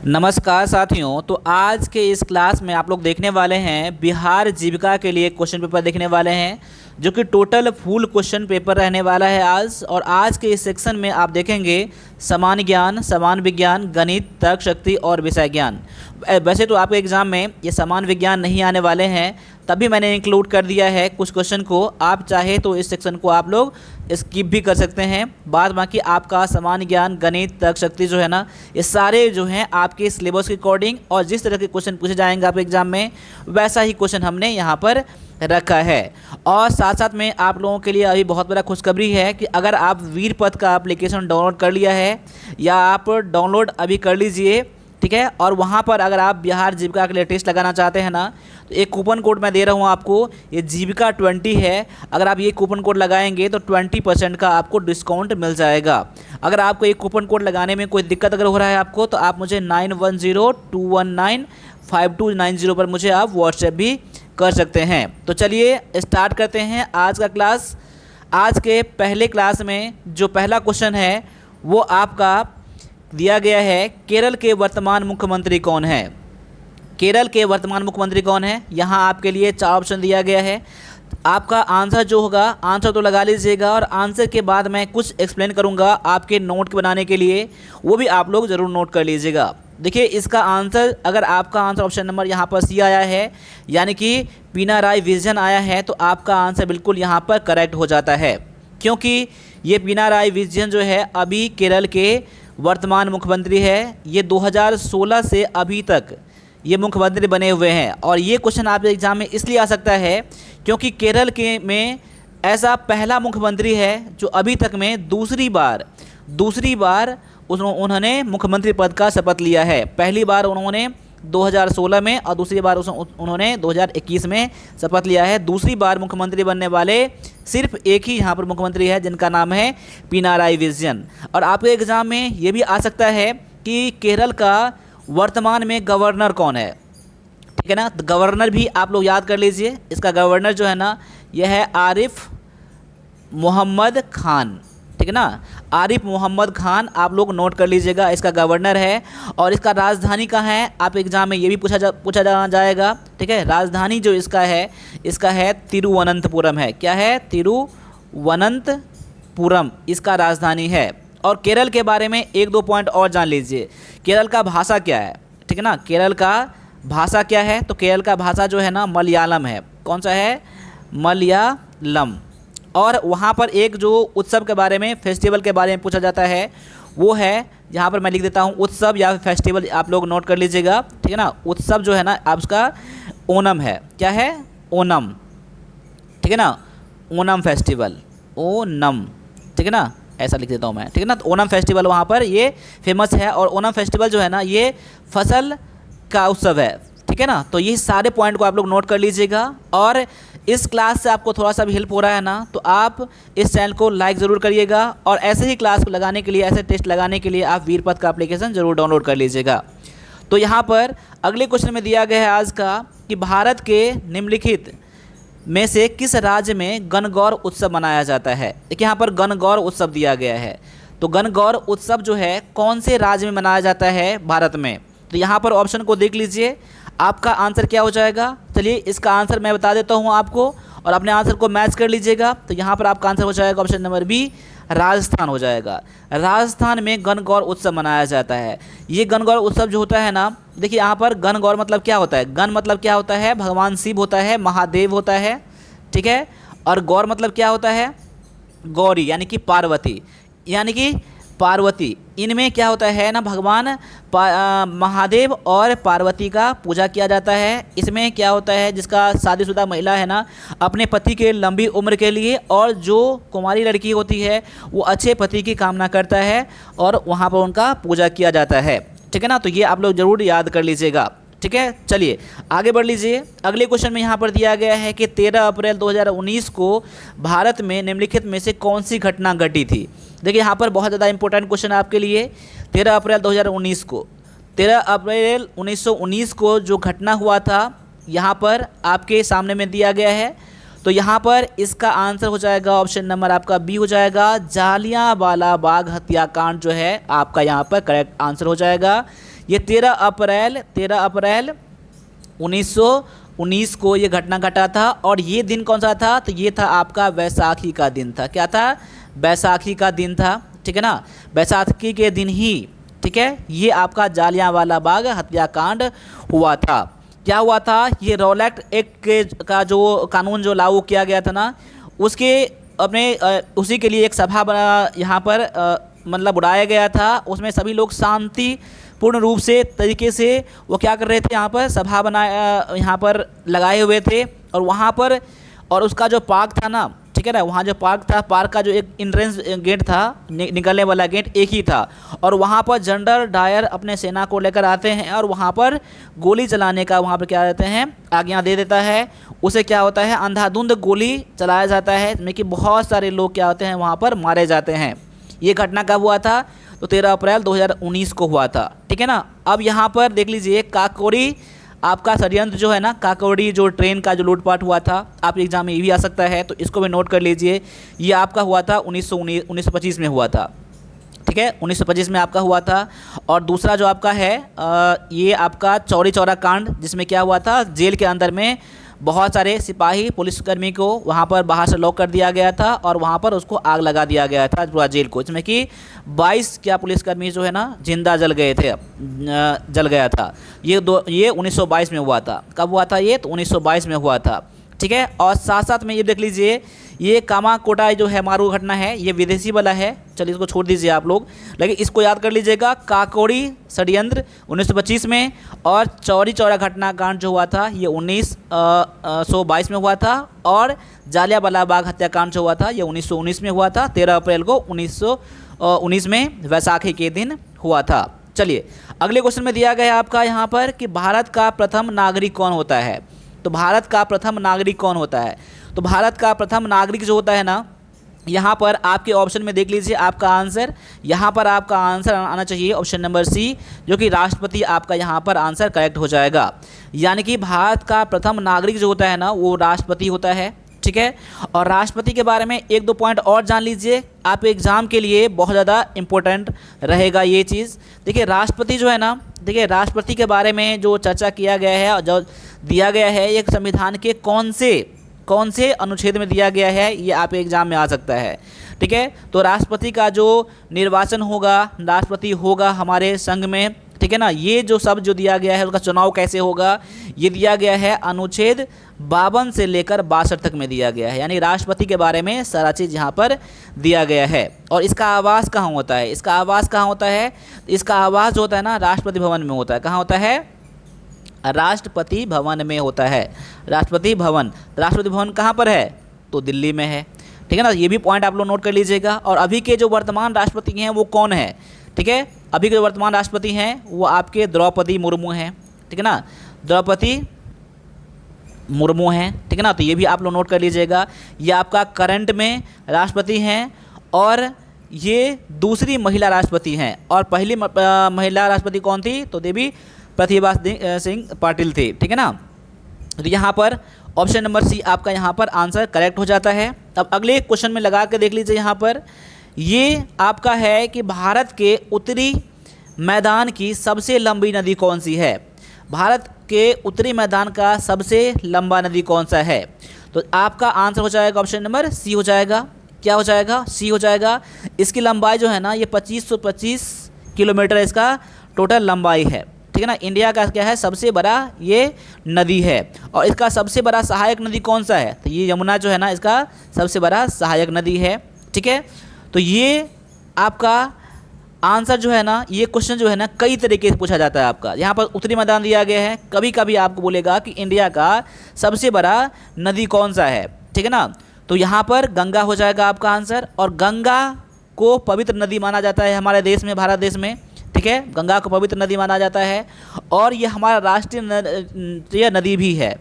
नमस्कार साथियों। तो आज के इस क्लास में आप लोग देखने वाले हैं बिहार जीविका के लिए क्वेश्चन पेपर देखने वाले हैं, जो कि टोटल फुल क्वेश्चन पेपर रहने वाला है आज। और आज के इस सेक्शन में आप देखेंगे समान ज्ञान, समान विज्ञान, गणित, तर्क शक्ति और विषय ज्ञान। वैसे तो आपके एग्ज़ाम में ये समान विज्ञान नहीं आने वाले हैं, तभी मैंने इंक्लूड कर दिया है कुछ क्वेश्चन को। आप चाहे तो इस सेक्शन को आप लोग स्किप भी कर सकते हैं। बाद बाकी आपका समान ज्ञान, गणित, तर्क शक्ति जो है ना, ये सारे जो हैं आपके सिलेबस के अकॉर्डिंग और जिस तरह के क्वेश्चन पूछे जाएंगे आपके एग्जाम में, वैसा ही क्वेश्चन हमने यहाँ पर रखा है। और साथ साथ में आप लोगों के लिए अभी बहुत बड़ा खुशखबरी है कि अगर आप वीरपथ का एप्लीकेशन डाउनलोड कर लिया है या आप डाउनलोड अभी कर लीजिए, ठीक है। और वहाँ पर अगर आप बिहार जीविका के लिए टेस्ट लगाना चाहते हैं ना, तो एक कूपन कोड मैं दे रहा हूँ आपको, ये जीविका 20 है। अगर आप ये कूपन कोड लगाएंगे तो 20% का आपको डिस्काउंट मिल जाएगा। अगर आपको एक कूपन कोड लगाने में कोई दिक्कत अगर हो रहा है आपको, तो आप मुझे 9102195290 पर मुझे आप व्हाट्सएप भी कर सकते हैं। तो चलिए स्टार्ट करते हैं आज का क्लास। आज के पहले क्लास में जो पहला क्वेश्चन है वो आपका दिया गया है, केरल के वर्तमान मुख्यमंत्री कौन है। केरल के वर्तमान मुख्यमंत्री कौन है, यहाँ आपके लिए 4 ऑप्शन दिया गया है। आपका आंसर जो होगा, आंसर तो लगा लीजिएगा और आंसर के बाद मैं कुछ एक्सप्लेन करूँगा आपके नोट बनाने के लिए, वो भी आप लोग ज़रूर नोट कर लीजिएगा। देखिए इसका आंसर, अगर आपका आंसर ऑप्शन नंबर यहाँ पर सी आया है, यानी कि पिनाराई विजयन आया है, तो आपका आंसर बिल्कुल यहाँ पर करेक्ट हो जाता है। क्योंकि ये पिनाराई विजयन जो है अभी केरल के वर्तमान मुख्यमंत्री है। ये 2016 से अभी तक ये मुख्यमंत्री बने हुए हैं। और ये क्वेश्चन आपके एग्जाम में इसलिए आ सकता है क्योंकि केरल के में ऐसा पहला मुख्यमंत्री है जो अभी तक में दूसरी बार उन्होंने मुख्यमंत्री पद का शपथ लिया है। पहली बार उन्होंने 2016 में और दूसरी बार उन्होंने 2021 में शपथ लिया है। दूसरी बार मुख्यमंत्री बनने वाले सिर्फ एक ही यहाँ पर मुख्यमंत्री है, जिनका नाम है पिनाराई विजयन। और आपके एग्ज़ाम में ये भी आ सकता है कि केरल का वर्तमान में गवर्नर कौन है, ठीक है ना। तो गवर्नर भी आप लोग याद कर लीजिए। इसका गवर्नर जो है ना, यह है आरिफ मोहम्मद खान, ठीक है ना। आरिफ मोहम्मद खान आप लोग नोट कर लीजिएगा, इसका गवर्नर है। और इसका राजधानी कहाँ है, आप एग्जाम में ये भी पूछा जाएगा, ठीक है। राजधानी जो इसका है तिरुवनंतपुरम है। क्या है? तिरुवनंतपुरम इसका राजधानी है। और केरल के बारे में 1-2 पॉइंट और जान लीजिए। केरल का भाषा क्या है, ठीक है ना। केरल का भाषा क्या है, तो केरल का भाषा जो है ना मलयालम है। कौन सा है? मलयालम। और वहाँ पर एक जो उत्सव के बारे में, फेस्टिवल के बारे में पूछा जाता है, वो है, यहाँ पर मैं लिख देता हूँ, उत्सव या फेस्टिवल आप लोग नोट कर लीजिएगा, ठीक है ना। उत्सव जो है ना आपका ओणम है। क्या है? ओणम, ठीक है ना। ओणम फेस्टिवल, ओणम, ठीक है ना, ऐसा लिख देता हूँ मैं, ठीक है ना। तो ओणम फेस्टिवल वहाँ पर ये फेमस है। और ओणम फेस्टिवल जो है ना, ये फसल का उत्सव है, ठीक है ना। तो ये सारे पॉइंट को आप लोग नोट कर लीजिएगा। और इस क्लास से आपको थोड़ा सा भी हेल्प हो रहा है ना, तो आप इस चैनल को लाइक ज़रूर करिएगा। और ऐसे ही क्लास को लगाने के लिए, ऐसे टेस्ट लगाने के लिए आप वीरपथ का एप्लीकेशन ज़रूर डाउनलोड कर लीजिएगा। तो यहाँ पर अगले क्वेश्चन में दिया गया है आज का कि भारत के निम्नलिखित में से किस राज्य में गणगौर उत्सव मनाया जाता है। देखिए यहाँ पर गणगौर उत्सव दिया गया है। तो गणगौर उत्सव जो है कौन से राज्य में मनाया जाता है भारत में, तो यहाँ पर ऑप्शन को देख लीजिए, आपका आंसर क्या हो जाएगा। चलिए इसका आंसर मैं बता देता हूँ आपको और अपने आंसर को मैच कर लीजिएगा। तो यहाँ पर आपका आंसर हो जाएगा ऑप्शन नंबर बी, राजस्थान हो जाएगा। राजस्थान में गणगौर उत्सव मनाया जाता है। ये गणगौर उत्सव जो होता है ना, देखिए यहाँ पर गणगौर मतलब क्या होता है, गण मतलब क्या होता है, भगवान शिव होता है, महादेव होता है, ठीक है। और गौर मतलब क्या होता है, गौरी यानी कि पार्वती, यानी कि पार्वती। इनमें क्या होता है ना, भगवान महादेव और पार्वती का पूजा किया जाता है। इसमें क्या होता है, जिसका शादीशुदा महिला है ना, अपने पति के लंबी उम्र के लिए, और जो कुंवारी लड़की होती है वो अच्छे पति की कामना करता है और वहाँ पर उनका पूजा किया जाता है, ठीक है ना। तो ये आप लोग ज़रूर याद कर लीजिएगा, ठीक है। चलिए आगे बढ़ लीजिए। अगले क्वेश्चन में यहाँ पर दिया गया है कि 13 अप्रैल 2019 को भारत में निम्नलिखित में से कौन सी घटना घटी थी। देखिए यहाँ पर बहुत ज़्यादा इंपॉर्टेंट क्वेश्चन है आपके लिए। 13 अप्रैल 2019 को, 13 अप्रैल 1919 को जो घटना हुआ था, यहाँ पर आपके सामने में दिया गया है। तो यहाँ पर इसका आंसर हो जाएगा ऑप्शन नंबर आपका बी हो जाएगा, जालियांवाला बाग हत्याकांड जो है आपका यहाँ पर करेक्ट आंसर हो जाएगा। ये 13 अप्रैल 1919 को ये घटना घटा था। और ये दिन कौन सा था? तो ये था आपका बैसाखी का दिन था। क्या था? बैसाखी का दिन था, ठीक है ना। बैसाखी के दिन ही, ठीक है, ये आपका जालियांवाला बाग हत्याकांड हुआ था। क्या हुआ था? ये रॉलेट एक्ट का जो कानून जो लागू किया गया था ना, उसके उसी के लिए एक सभा बना यहाँ पर मतलब बुलाया गया था। उसमें सभी लोग शांतिपूर्ण रूप से तरीके से वो क्या कर रहे थे, यहाँ पर सभा बनाया यहाँ पर लगाए हुए थे। और वहाँ पर और उसका जो पार्क था ना, ठीक है ना, वहाँ जो पार्क था, पार्क का जो एक एंट्रेंस गेट था, निकलने वाला गेट एक ही था। और वहाँ पर जनरल डायर अपने सेना को लेकर आते हैं और वहाँ पर गोली चलाने का वहाँ पर क्या रहते हैं, आज्ञा दे देता है। उसे क्या होता है, अंधाधुंध गोली चलाया जाता है, जिसमें कि बहुत सारे लोग क्या होते हैं वहाँ पर मारे जाते हैं। ये घटना कब हुआ था? तो 13 अप्रैल 2019 को हुआ था, ठीक है ना। अब यहाँ पर देख लीजिए काकोरी आपका षड्यंत्र जो है ना, काकोरी जो ट्रेन का जो लूटपाट हुआ था, आप एग्जाम में ये भी आ सकता है, तो इसको भी नोट कर लीजिए। ये आपका हुआ था 1925 में हुआ था, ठीक है, 1925 में आपका हुआ था। और दूसरा जो आपका है ये आपका चौरी चौरा कांड, जिसमें क्या हुआ था, जेल के अंदर में बहुत सारे सिपाही पुलिसकर्मी को वहाँ पर बाहर से लॉक कर दिया गया था और वहाँ पर उसको आग लगा दिया गया था पूरा जेल को, जिसमें कि 22 क्या पुलिसकर्मी जो है ना जिंदा जल गया था। ये 1922 में हुआ था। कब हुआ था ये? तो 1922 में हुआ था, ठीक है। और साथ साथ में ये देख लीजिए, ये कामाकोटा जो है मारू घटना है, ये विदेशी वाला है, चलिए इसको छोड़ दीजिए आप लोग, लेकिन इसको याद कर लीजिएगा। काकोरी षड्यंत्र 1925 में, और चौरी चौरा घटनाकांड जो हुआ था ये 1922 में हुआ था। और जालियांवाला बाग हत्याकांड जो हुआ था ये 1919 में हुआ था। 13 अप्रैल को 1919 में वैसाखी के दिन हुआ था। चलिए अगले क्वेश्चन में दिया गया है आपका यहाँ पर कि भारत का प्रथम नागरिक कौन होता है। तो भारत का प्रथम नागरिक कौन होता है? तो भारत का प्रथम नागरिक जो होता है ना, यहाँ पर आपके ऑप्शन में देख लीजिए आपका आंसर, यहाँ पर आपका आंसर आना चाहिए ऑप्शन नंबर सी, जो कि राष्ट्रपति आपका यहाँ पर आंसर करेक्ट हो जाएगा। यानी कि भारत का प्रथम नागरिक जो होता है ना, वो राष्ट्रपति होता है, ठीक है। और राष्ट्रपति के बारे में एक दो पॉइंट और जान लीजिए, आप एग्जाम के लिए बहुत ज़्यादा इम्पोर्टेंट रहेगा ये चीज़। देखिए राष्ट्रपति जो है ना, देखिए राष्ट्रपति के बारे में जो चर्चा किया गया है और जो दिया गया है, एक संविधान के कौन से अनुच्छेद में दिया गया है, ये आप एग्जाम में आ सकता है, ठीक है। तो राष्ट्रपति का जो निर्वाचन होगा, राष्ट्रपति होगा हमारे संघ में, ठीक है ना, ये जो सब जो दिया गया है उसका चुनाव कैसे होगा, ये दिया गया है अनुच्छेद 52 से लेकर 62 तक में दिया गया है। यानी राष्ट्रपति के बारे में सारा चीज़ यहाँ पर दिया गया है। और इसका आवास कहाँ होता है? इसका आवास कहाँ होता है? इसका आवास जो होता है ना, राष्ट्रपति भवन में होता है। कहाँ होता है? राष्ट्रपति भवन में होता है। राष्ट्रपति भवन कहाँ पर है? तो दिल्ली में है, ठीक है ना। ये भी पॉइंट आप लोग नोट कर लीजिएगा। और अभी के जो वर्तमान राष्ट्रपति हैं वो कौन है, ठीक है। अभी के जो वर्तमान राष्ट्रपति हैं वो आपके द्रौपदी मुर्मू हैं, ठीक है ना, द्रौपदी मुर्मू हैं, ठीक है ना। तो ये भी आप लोग नोट कर लीजिएगा। ये आपका करंट में राष्ट्रपति हैं और ये दूसरी महिला राष्ट्रपति हैं। और पहली महिला राष्ट्रपति कौन थी? तो देवी प्रतिभा सिंह पाटिल थी, ठीक है ना। तो यहाँ पर ऑप्शन नंबर सी आपका यहाँ पर आंसर करेक्ट हो जाता है। अब अगले क्वेश्चन में लगा के देख लीजिए, यहाँ पर ये आपका है कि भारत के उत्तरी मैदान की सबसे लंबी नदी कौन सी है? भारत के उत्तरी मैदान का सबसे लंबा नदी कौन सा है? तो आपका आंसर हो जाएगा ऑप्शन नंबर सी हो जाएगा। क्या हो जाएगा? सी हो जाएगा। इसकी लंबाई जो है ना, ये 2525 किलोमीटर इसका टोटल लंबाई है, ठीक है ना। इंडिया का क्या है? सबसे बड़ा ये नदी है। और इसका सबसे बड़ा सहायक नदी कौन सा है? तो ये यमुना जो है ना, इसका सबसे बड़ा सहायक नदी है, ठीक है। तो ये आपका आंसर जो है ना, ये क्वेश्चन जो है ना कई तरीके से पूछा जाता है आपका। यहाँ पर उत्तरी मैदान दिया गया है, कभी कभी आपको बोलेगा कि इंडिया का सबसे बड़ा नदी कौन सा है, ठीक है ना। तो यहाँ पर गंगा हो जाएगा आपका आंसर। और गंगा को पवित्र नदी माना जाता है हमारे देश में, भारत देश में, ठीक है। गंगा को पवित्र नदी माना जाता है और ये हमारा राष्ट्रीय नदी भी है।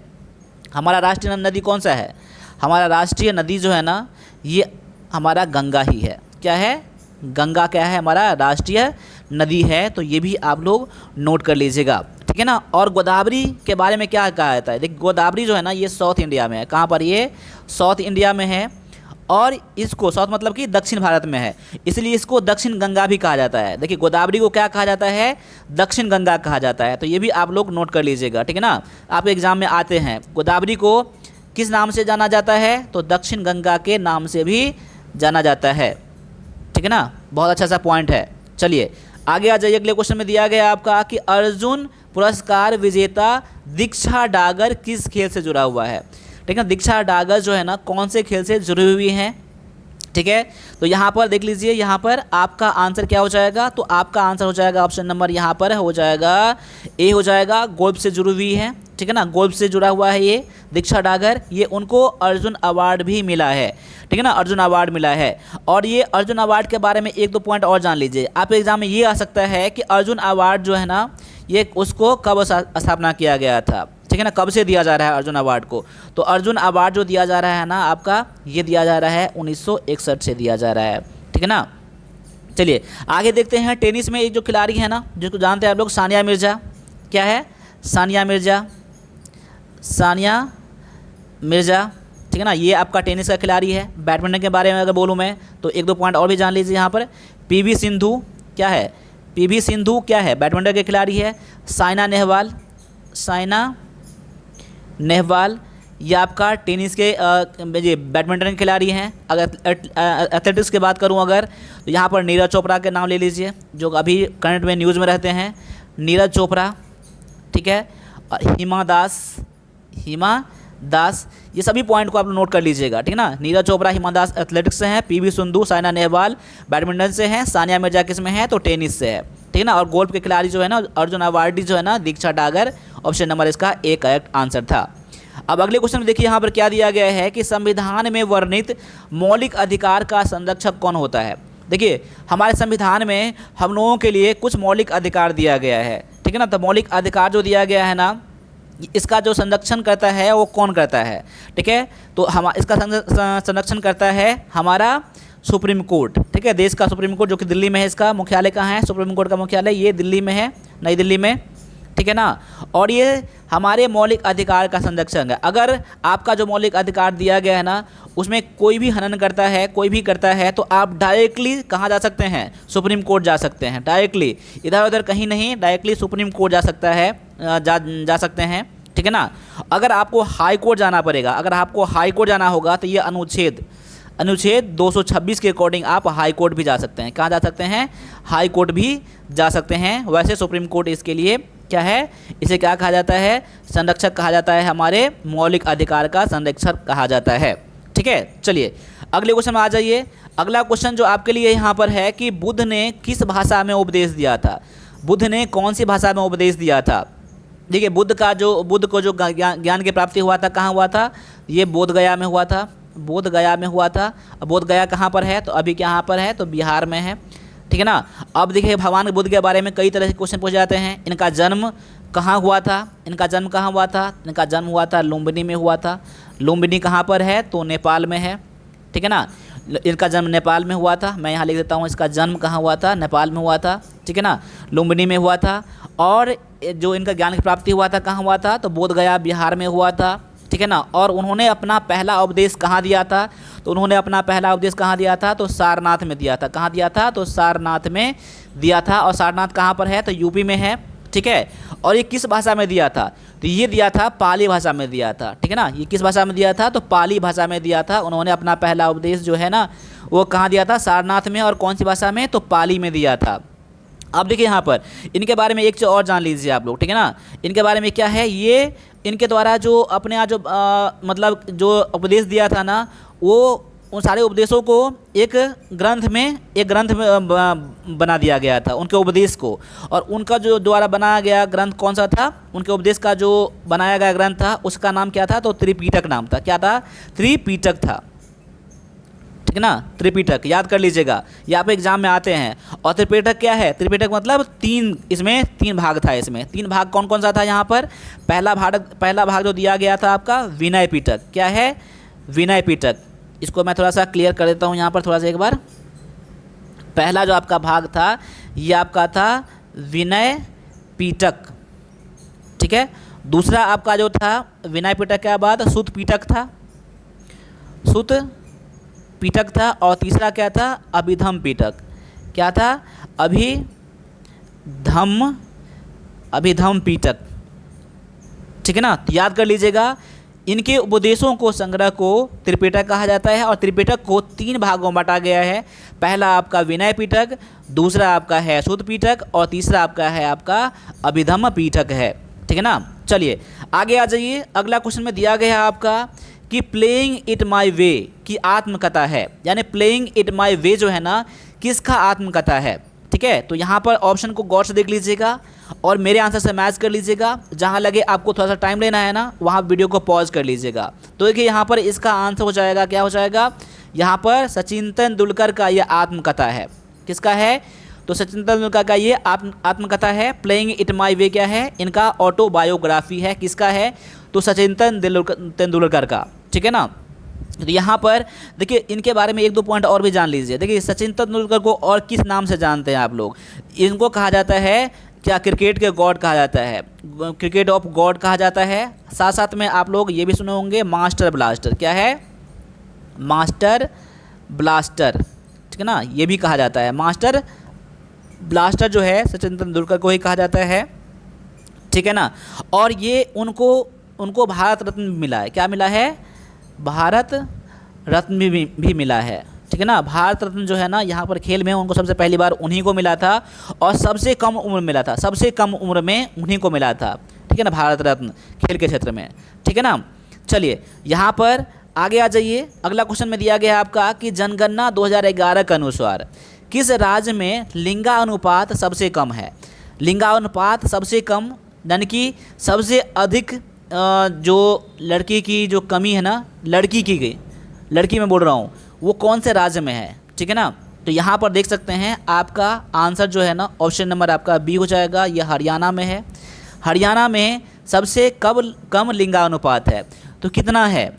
हमारा राष्ट्रीय नदी कौन सा है? हमारा राष्ट्रीय नदी जो है ना, ये हमारा गंगा ही है। क्या है? गंगा क्या है? हमारा राष्ट्रीय नदी है। तो ये भी आप लोग नोट कर लीजिएगा, ठीक है ना। और गोदावरी के बारे में क्या कहा जाता है? देखिए गोदावरी जो है ना, ये साउथ इंडिया में है। कहाँ पर? ये साउथ इंडिया में है। और इसको साउथ मतलब कि दक्षिण भारत में है, इसलिए इसको दक्षिण गंगा भी कहा जाता है। देखिए गोदावरी को क्या कहा जाता है, दक्षिण गंगा कहा जाता है। तो ये भी आप लोग नोट कर लीजिएगा, ठीक है ना। आप एग्जाम में आते हैं, गोदावरी को किस नाम से जाना जाता है, तो दक्षिण गंगा के नाम से भी जाना जाता है, ठीक है ना। बहुत अच्छा सा पॉइंट है। चलिए आगे आ जाइए, अगले क्वेश्चन में दिया गया आपका कि अर्जुन पुरस्कार विजेता दीक्षा डागर किस खेल से जुड़ा हुआ है, ठीक है। दीक्षा डागर जो है ना कौन से खेल से जुड़ी हुई हैं, ठीक है। तो यहाँ पर देख लीजिए, यहाँ पर आपका आंसर क्या हो जाएगा, तो आपका आंसर हो जाएगा ऑप्शन नंबर यहाँ पर हो जाएगा ए हो जाएगा, गोल्फ से जुड़ी हुई है, ठीक है ना। गोल्फ से जुड़ा हुआ है ये दीक्षा डागर, ये उनको अर्जुन अवार्ड भी मिला है, ठीक है ना, अर्जुन अवार्ड मिला है। और ये अर्जुन अवार्ड के बारे में एक दो पॉइंट और जान लीजिए, आप एग्जाम में ये आ सकता है कि अर्जुन अवार्ड जो है ना ये उसको कब स्थापना किया गया था, ठीक है ना, कब से दिया जा रहा है अर्जुन अवार्ड को। तो अर्जुन अवार्ड जो दिया जा रहा है ना आपका, ये दिया जा रहा है 1961 से दिया जा रहा है, ठीक है ना। चलिए आगे देखते हैं, टेनिस में एक जो खिलाड़ी है ना जिसको जानते हैं आप लोग, सानिया मिर्ज़ा, क्या है, सानिया मिर्ज़ा, सानिया मिर्ज़ा, ठीक है ना, ये आपका टेनिस का खिलाड़ी है। बैडमिंटन के बारे में अगर बोलूँ मैं तो एक दो पॉइंट और भी जान लीजिए यहाँ पर। पीवी सिंधु क्या है, पीवी सिंधु क्या है, बैडमिंटन के खिलाड़ी है। साइना नेहवाल, साइना नेहवाल ये आपका टेनिस के ये बैडमिंटन के खिलाड़ी हैं। अगर एथलेटिक्स की बात करूं अगर, तो यहाँ पर नीरज चोपड़ा के नाम ले लीजिए जो अभी करंट में न्यूज़ में रहते हैं, नीरज चोपड़ा, ठीक है। और हिमा दास, हिमा दास, ये सभी पॉइंट को आप नोट कर लीजिएगा, ठीक है ना। नीरज चोपड़ा हिमा दास एथलेटिक्स से हैं, पीवी सिंधु साइना नेहवाल बैडमिंटन से हैं, सानिया मिर्जा किस में है, तो टेनिस से है, ठीक है ना। और गोल्फ के खिलाड़ी जो है ना अर्जुन अवार्डी जो है ना दीक्षा डागर, ऑप्शन नंबर इसका ए करेक्ट आंसर था। अब अगले क्वेश्चन में देखिए यहाँ पर क्या दिया गया है कि संविधान में वर्णित मौलिक अधिकार का संरक्षक कौन होता है। देखिए हमारे संविधान में हम लोगों के लिए कुछ मौलिक अधिकार दिया गया है, ठीक है ना। तो मौलिक अधिकार जो दिया गया है ना, इसका जो संरक्षण करता है वो कौन करता है, ठीक है। तो हम इसका संरक्षण करता है हमारा सुप्रीम कोर्ट, ठीक है। देश का सुप्रीम कोर्ट जो कि दिल्ली में है, इसका मुख्यालय कहाँ है, सुप्रीम कोर्ट का मुख्यालय ये दिल्ली में है, नई दिल्ली में, ठीक है ना। और ये हमारे मौलिक अधिकार का संरक्षण है। अगर आपका जो मौलिक अधिकार दिया गया है ना उसमें कोई भी हनन करता है, कोई भी करता है, तो आप डायरेक्टली कहाँ जा सकते हैं, सुप्रीम कोर्ट जा सकते हैं, डायरेक्टली, इधर उधर कहीं नहीं, डायरेक्टली सुप्रीम कोर्ट जा सकता है, जा सकते हैं, ठीक है ना। अगर आपको हाई कोर्ट जाना पड़ेगा, अगर आपको हाई कोर्ट जाना होगा तो ये अनुच्छेद 226 के अकॉर्डिंग आप हाई कोर्ट भी जा सकते हैं। कहाँ जा सकते हैं, हाई कोर्ट भी जा सकते हैं। वैसे सुप्रीम कोर्ट इसके लिए क्या है, इसे क्या कहा जाता है, संरक्षक कहा जाता है, हमारे मौलिक अधिकार का संरक्षक कहा जाता है, ठीक है। चलिए अगले क्वेश्चन में आ जाइए। अगला क्वेश्चन जो आपके लिए यहाँ पर है कि बुद्ध ने किस भाषा में उपदेश दिया था, बुद्ध ने कौन सी भाषा में उपदेश दिया था। देखिए बुद्ध को जो ज्ञान की प्राप्ति हुआ था कहाँ हुआ था, ये बोध गया में हुआ था, बोध गया में हुआ था। अब बोध गया कहाँ पर है, तो अभी कहाँ पर है, तो बिहार में है, ठीक है ना। अब देखिए भगवान बुद्ध के बारे में कई तरह के क्वेश्चन पूछे जाते हैं। इनका जन्म कहाँ हुआ था, इनका जन्म कहाँ हुआ था, इनका जन्म हुआ था लुम्बिनी में हुआ था। लुम्बिनी कहाँ पर है, तो नेपाल में है, ठीक है ना। इनका जन्म नेपाल में हुआ था, मैं यहाँ लिख देता हूँ, इसका जन्म कहाँ हुआ था, नेपाल में हुआ था, ठीक है ना, लुम्बिनी में हुआ था। और जो इनका ज्ञान की प्राप्ति हुआ था कहाँ हुआ था, तो बोध गया बिहार में हुआ था, ठीक है ना। और उन्होंने अपना पहला उपदेश कहाँ दिया था, तो उन्होंने अपना पहला उपदेश कहाँ दिया था, तो सारनाथ में दिया था। कहाँ दिया था, तो सारनाथ में दिया था। और सारनाथ कहाँ पर है, तो यूपी में है, ठीक है। और ये किस भाषा में दिया था, तो ये दिया था पाली भाषा में दिया था, ठीक है ना। ये किस भाषा में दिया था, तो पाली भाषा में दिया था। उन्होंने अपना पहला उपदेश जो है ना वो कहाँ दिया था, सारनाथ में। और कौन सी भाषा में, तो पाली में दिया था। अब देखिए यहाँ पर इनके बारे में एक चीज़ और जान लीजिए आप लोग, ठीक है ना। इनके बारे में क्या है, ये इनके द्वारा जो अपने यहाँ जो मतलब जो उपदेश दिया था ना, वो उन सारे उपदेशों को एक ग्रंथ में बना दिया गया था, उनके उपदेश को। और उनका जो द्वारा बनाया गया ग्रंथ कौन सा था, उनके उपदेश का जो बनाया गया ग्रंथ था उसका नाम क्या था, तो त्रिपिटक नाम था। क्या था, त्रिपिटक था, ठीक है ना। त्रिपिटक याद कर लीजिएगा, ये आप एग्जाम में आते हैं। और त्रिपिटक क्या है, त्रिपिटक मतलब इसमें तीन भाग था। इसमें तीन भाग कौन कौन सा था यहाँ पर, पहला भाग जो दिया गया था आपका विनय पिटक, क्या है, विनय पिटक। इसको मैं थोड़ा सा क्लियर कर देता हूँ यहाँ पर थोड़ा सा एक बार। पहला जो आपका भाग था ये आपका था विनय पिटक, ठीक है। दूसरा आपका जो था विनय पिटक के बाद सुत पिटक था, सुत पीठक था और तीसरा क्या था, अभिधम पीठक। क्या था, अभिधम पीठक, ठीक है ना। तो याद कर लीजिएगा, इनके उपदेशों को संग्रह को त्रिपिटक कहा जाता है और त्रिपिटक को 3 भागों में बांटा गया है। पहला आपका विनय पीठक, दूसरा आपका है शुद्ध पीठक और तीसरा आपका है आपका अभिधम पीठक है, ठीक है ना। चलिए आगे आ जाइए। अगला क्वेश्चन में दिया गया है आपका कि प्लेइंग इट माई वे की आत्मकथा है, यानी प्लेइंग इट माई वे जो है ना किसका आत्मकथा है, ठीक है। तो यहाँ पर ऑप्शन को गौर से देख लीजिएगा और मेरे आंसर से मैच कर लीजिएगा। जहाँ लगे आपको थोड़ा सा टाइम लेना है ना, वहाँ वीडियो को पॉज कर लीजिएगा। तो देखिए यहाँ पर इसका आंसर हो जाएगा, क्या हो जाएगा, यहाँ पर सचिन तेंदुलकर का ये आत्मकथा है। किसका है, तो सचिन तेंदुलकर का ये आत्मकथा है। प्लेइंग इट माई वे क्या है, इनका ऑटोबायोग्राफी है। किसका है, तो सचिन तेंदुलकर का, ठीक है ना। तो यहाँ पर देखिए इनके बारे में 1-2 पॉइंट और भी जान लीजिए। देखिए सचिन तेंदुलकर को और किस नाम से जानते हैं आप लोग, इनको कहा जाता है क्या, क्रिकेट के गॉड कहा जाता है, क्रिकेट ऑफ गॉड कहा जाता है। साथ साथ में आप लोग ये भी सुने होंगे मास्टर ब्लास्टर। क्या है, मास्टर ब्लास्टर, ठीक है ना, ये भी कहा जाता है। मास्टर ब्लास्टर जो है सचिन तेंदुलकर को ही कहा जाता है, ठीक है ना। और ये उनको भारत रत्न मिला है। क्या मिला है, भारत रत्न भी मिला है, ठीक है ना। भारत रत्न जो है ना यहाँ पर खेल में उनको सबसे पहली बार उन्हीं को मिला था और सबसे कम उम्र मिला था, सबसे कम उम्र में उन्हीं को मिला था, ठीक है ना, भारत रत्न खेल के क्षेत्र में, ठीक है ना। चलिए यहाँ पर आगे आ जाइए। अगला क्वेश्चन में दिया गया है आपका कि जनगणना 2011 के अनुसार किस राज्य में लिंगानुपात सबसे कम है। लिंगानुपात सबसे कम यानी कि सबसे अधिक जो लड़की की जो कमी है ना, लड़की में बोल रहा हूँ, वो कौन से राज्य में है, ठीक है ना। तो यहाँ पर देख सकते हैं आपका आंसर जो है ना ऑप्शन नंबर आपका बी हो जाएगा। यह हरियाणा में है। हरियाणा में सबसे कम लिंगानुपात है। तो कितना है,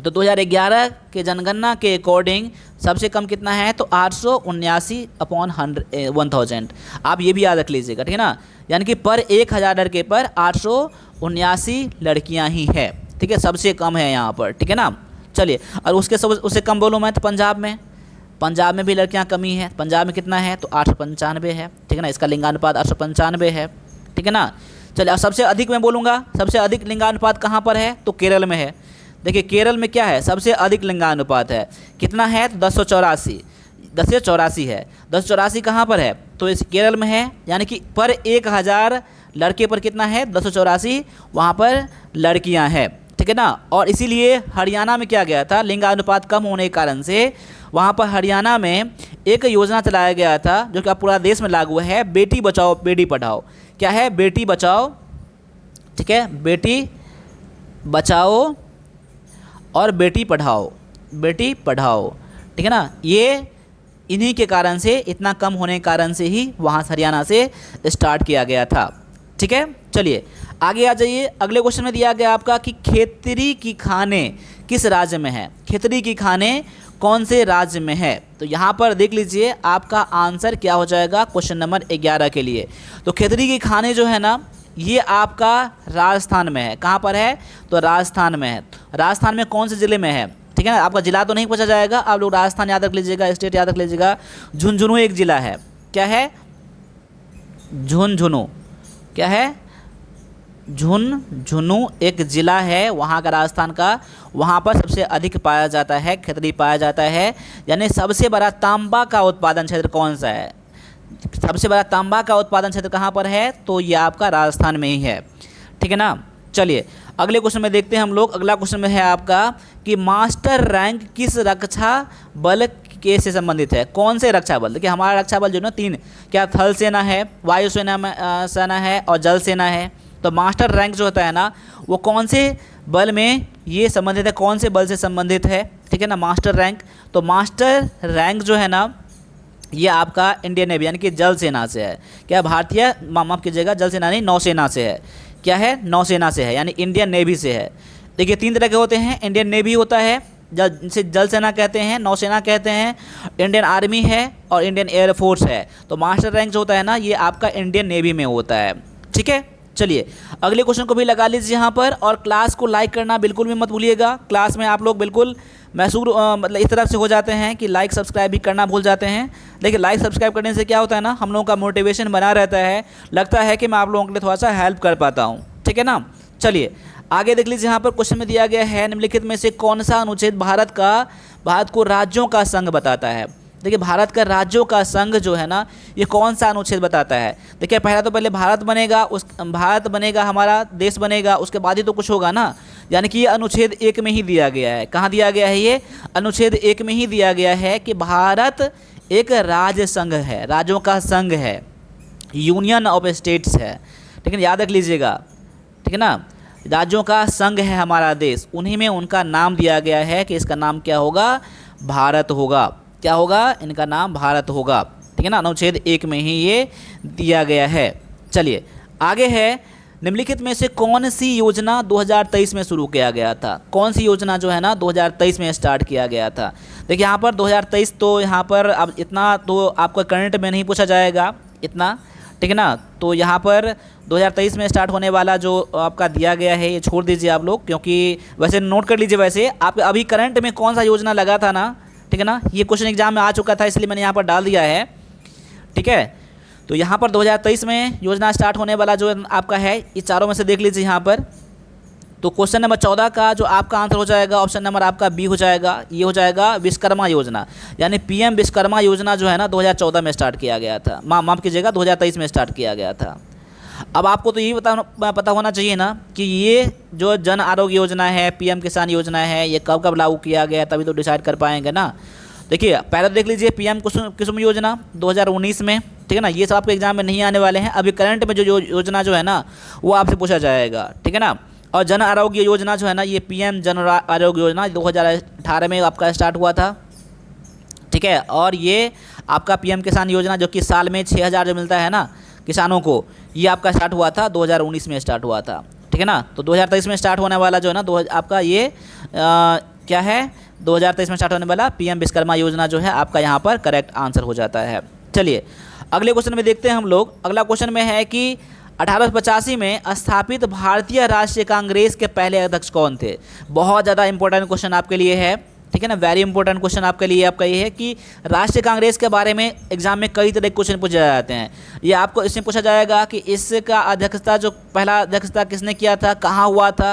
तो 2011 के जनगणना के अकॉर्डिंग सबसे कम कितना है, तो 879/1000। आप ये भी याद रख लीजिएगा, ठीक है ना। यानी कि पर 1000 लड़के पर 879 लड़कियां ही है, ठीक है, सबसे कम है यहाँ पर, ठीक है ना। चलिए और उससे कम बोलूँ मैं तो पंजाब में भी लड़कियां कमी है। पंजाब में कितना है, तो 895 है, ठीक है ना। इसका लिंगानुपात 895 है, ठीक है ना। चलिए और सबसे अधिक मैं बोलूँगा, सबसे अधिक लिंगानुपात कहाँ पर है, तो केरल में है। देखिए केरल में क्या है, सबसे अधिक लिंगानुपात है। कितना है, तो 1084 है। 1084 कहाँ पर है, तो इस केरल में है। यानी कि पर 1000 लड़के पर कितना है, 1084 वहाँ पर लड़कियाँ हैं, ठीक है ना। और इसीलिए हरियाणा में क्या गया था, लिंगानुपात कम होने के कारण से वहाँ पर हरियाणा में एक योजना चलाया गया था जो कि अब पूरा देश में लागू है, बेटी बचाओ बेटी पढ़ाओ। क्या है, बेटी बचाओ, ठीक है, बेटी बचाओ और बेटी पढ़ाओ, ठीक है ना। ये इन्हीं के कारण से, इतना कम होने के कारण से ही वहाँ हरियाणा से स्टार्ट किया गया था, ठीक है। चलिए आगे आ जाइए। अगले क्वेश्चन में दिया गया आपका कि खेतरी की खाने किस राज्य में है। खेतरी की खाने कौन से राज्य में है, तो यहाँ पर देख लीजिए आपका आंसर क्या हो जाएगा क्वेश्चन नंबर 11 के लिए। तो खेतरी की खाने जो है ना ये आपका राजस्थान में है। कहाँ पर है, तो राजस्थान में है। राजस्थान में कौन से ज़िले में है, ठीक है ना। आपका ज़िला तो नहीं पूछा जाएगा, आप लोग राजस्थान याद रख लीजिएगा, स्टेट याद रख लीजिएगा। झुंझुनू एक ज़िला है। क्या है, झुंझुनू, क्या है, झुंझुनू एक ज़िला है वहाँ का, राजस्थान का। वहाँ पर सबसे अधिक पाया जाता है, खेतरी पाया जाता है। यानी सबसे बड़ा तांबा का उत्पादन क्षेत्र कौन सा है, सबसे बड़ा तांबा का उत्पादन क्षेत्र कहाँ पर है, तो ये आपका राजस्थान में ही है, ठीक है ना। चलिए अगले क्वेश्चन में देखते हैं हम लोग। अगला क्वेश्चन में है आपका कि मास्टर रैंक किस रक्षा बल के से संबंधित है। कौन से रक्षा बल, देखिए हमारा रक्षा बल जो ना 3, क्या थल सेना है, वायु सेना है और जल सेना है। तो मास्टर रैंक जो होता है ना वो कौन से बल में ये संबंधित है, कौन से बल से संबंधित है, ठीक है ना, मास्टर रैंक। तो मास्टर रैंक जो है ना ये आपका इंडियन नेवी यानी कि जल सेना से है। क्या भारतीय, माफ कीजिएगा, जल सेना नहीं, नौसेना से है। क्या है, नौसेना से है, यानी इंडियन नेवी से है। देखिए 3 तरह के होते हैं, इंडियन नेवी होता है जिसे जल सेना कहते हैं, नौसेना कहते हैं, इंडियन आर्मी है और इंडियन एयरफोर्स है। तो मास्टर रैंक जो होता है ना ये आपका इंडियन नेवी में होता है, ठीक है। चलिए अगले क्वेश्चन को भी लगा लीजिए यहाँ पर, और क्लास को लाइक करना बिल्कुल भी मत भूलिएगा। क्लास में आप लोग बिल्कुल महसूस मतलब इस तरफ से हो जाते हैं कि लाइक सब्सक्राइब भी करना भूल जाते हैं। देखिए लाइक सब्सक्राइब करने से क्या होता है ना, हम लोगों का मोटिवेशन बना रहता है, लगता है कि मैं आप लोगों के लिए थोड़ा सा हेल्प कर पाता हूँ, ठीक है ना। चलिए आगे देख लीजिए, यहाँ पर क्वेश्चन में दिया गया है निम्नलिखित में से कौन सा अनुच्छेद भारत को राज्यों का संघ बताता है। देखिए भारत का राज्यों का संघ जो है ना, ये कौन सा अनुच्छेद बताता है। देखिए पहले भारत बनेगा, हमारा देश बनेगा, उसके बाद ही तो कुछ होगा ना। यानी कि ये अनुच्छेद 1 में ही दिया गया है। कहाँ दिया गया है, ये अनुच्छेद 1 में ही दिया गया है कि भारत एक राज्य संघ है, राज्यों का संघ है, यूनियन ऑफ स्टेट्स है, ठीक है, याद रख लीजिएगा, ठीक है ना। राज्यों का संघ है हमारा देश, उन्हीं में उनका नाम दिया गया है कि इसका नाम क्या होगा, भारत होगा। क्या होगा, इनका नाम भारत होगा, ठीक है ना। अनुच्छेद 1 में ही ये दिया गया है। चलिए आगे है, निम्नलिखित में से कौन सी योजना 2023 में शुरू किया गया था। कौन सी योजना जो है ना 2023 में स्टार्ट किया गया था। देखिए यहाँ पर 2023 तो यहाँ पर अब इतना तो आपको करंट में नहीं पूछा जाएगा इतना, ठीक है ना। तो यहाँ पर 2023 में स्टार्ट होने वाला जो आपका दिया गया है ये छोड़ दीजिए आप लोग, क्योंकि वैसे नोट कर लीजिए, वैसे आप अभी करंट में कौन सा योजना लगा था ना, ठीक है ना, ये क्वेश्चन एग्जाम में आ चुका था इसलिए मैंने यहाँ पर डाल दिया है, ठीक है। तो यहाँ पर 2023 में योजना स्टार्ट होने वाला जो आपका है, ये चारों में से देख लीजिए यहाँ पर। तो क्वेश्चन नंबर 14 का जो आपका आंसर हो जाएगा, ऑप्शन नंबर आपका बी हो जाएगा, ये हो जाएगा विश्वकर्मा योजना, यानी पीएम विश्वकर्मा योजना जो है ना 2014 में स्टार्ट किया गया था, माफ़ कीजिएगा 2023 में स्टार्ट किया गया था। अब आपको तो यही पता होना चाहिए ना कि ये जो जन आरोग्य योजना है, पीएम किसान योजना है, ये कब कब लागू किया गया, तभी तो डिसाइड कर पाएंगे ना। देखिए पहले तो देख लीजिए पीएम कुसुम योजना 2019 में, ठीक है ना, ये सब आपके एग्जाम में नहीं आने वाले हैं। अभी करंट में जो योजना जो है ना वो आपसे पूछा जाएगा, ठीक है ना। और जन आरोग्य योजना जो है ना, ये पीएम जन आरोग्य योजना 2018 में आपका स्टार्ट हुआ था, ठीक है। और ये आपका पीएम किसान योजना जो कि साल में 6,000 जो मिलता है ना किसानों को, ये आपका स्टार्ट हुआ था 2019 में स्टार्ट हुआ था, ठीक है ना। तो 2023 में स्टार्ट होने वाला जो है ना आपका ये क्या है, 2023 में स्टार्ट होने वाला पीएम विश्वकर्मा योजना जो है आपका यहाँ पर करेक्ट आंसर हो जाता है। चलिए अगले क्वेश्चन में देखते हैं हम लोग। अगला क्वेश्चन में है कि 1885 में स्थापित भारतीय राष्ट्रीय कांग्रेस के पहले अध्यक्ष कौन थे। बहुत ज़्यादा इंपॉर्टेंट क्वेश्चन आपके लिए है, ठीक है ना, वेरी इंपॉर्टेंट क्वेश्चन आपके लिए आपका ये है कि राष्ट्रीय कांग्रेस के बारे में एग्जाम में कई तरह के क्वेश्चन पूछे जाते हैं। ये आपको इसमें पूछा जाएगा कि इसका अध्यक्षता जो पहला अध्यक्षता किसने किया था, कहाँ हुआ था,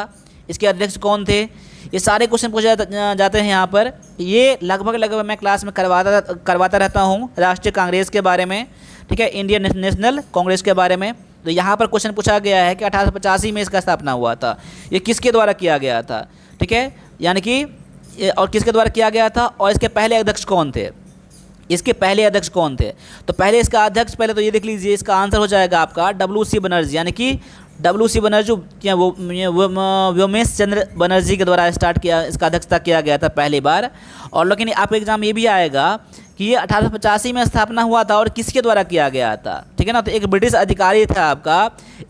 इसके अध्यक्ष कौन थे, ये सारे क्वेश्चन पूछे जाते हैं यहाँ पर। ये लगभग मैं क्लास में करवाता रहता हूँ राष्ट्रीय कांग्रेस के बारे में, ठीक है, इंडियन नेशनल कांग्रेस के बारे में। तो यहाँ पर क्वेश्चन पूछा गया है कि 1885 में इसका स्थापना हुआ था, ये किसके द्वारा किया गया था, ठीक है, यानी कि और किसके द्वारा किया गया था, और इसके पहले अध्यक्ष कौन थे, इसके पहले अध्यक्ष कौन थे। तो पहले इसका अध्यक्ष, पहले तो ये देख लीजिए, इसका आंसर हो जाएगा आपका WC बनर्जी, यानी कि WC बनर्जी क्या वो व्योमेश चंद्र बनर्जी के द्वारा स्टार्ट किया, इसका अध्यक्षता किया गया था पहली बार। और लेकिन आपके एग्जाम ये भी आएगा कि ये 1885 में स्थापना हुआ था और किसके द्वारा किया गया था, ठीक है ना। तो एक ब्रिटिश अधिकारी था आपका,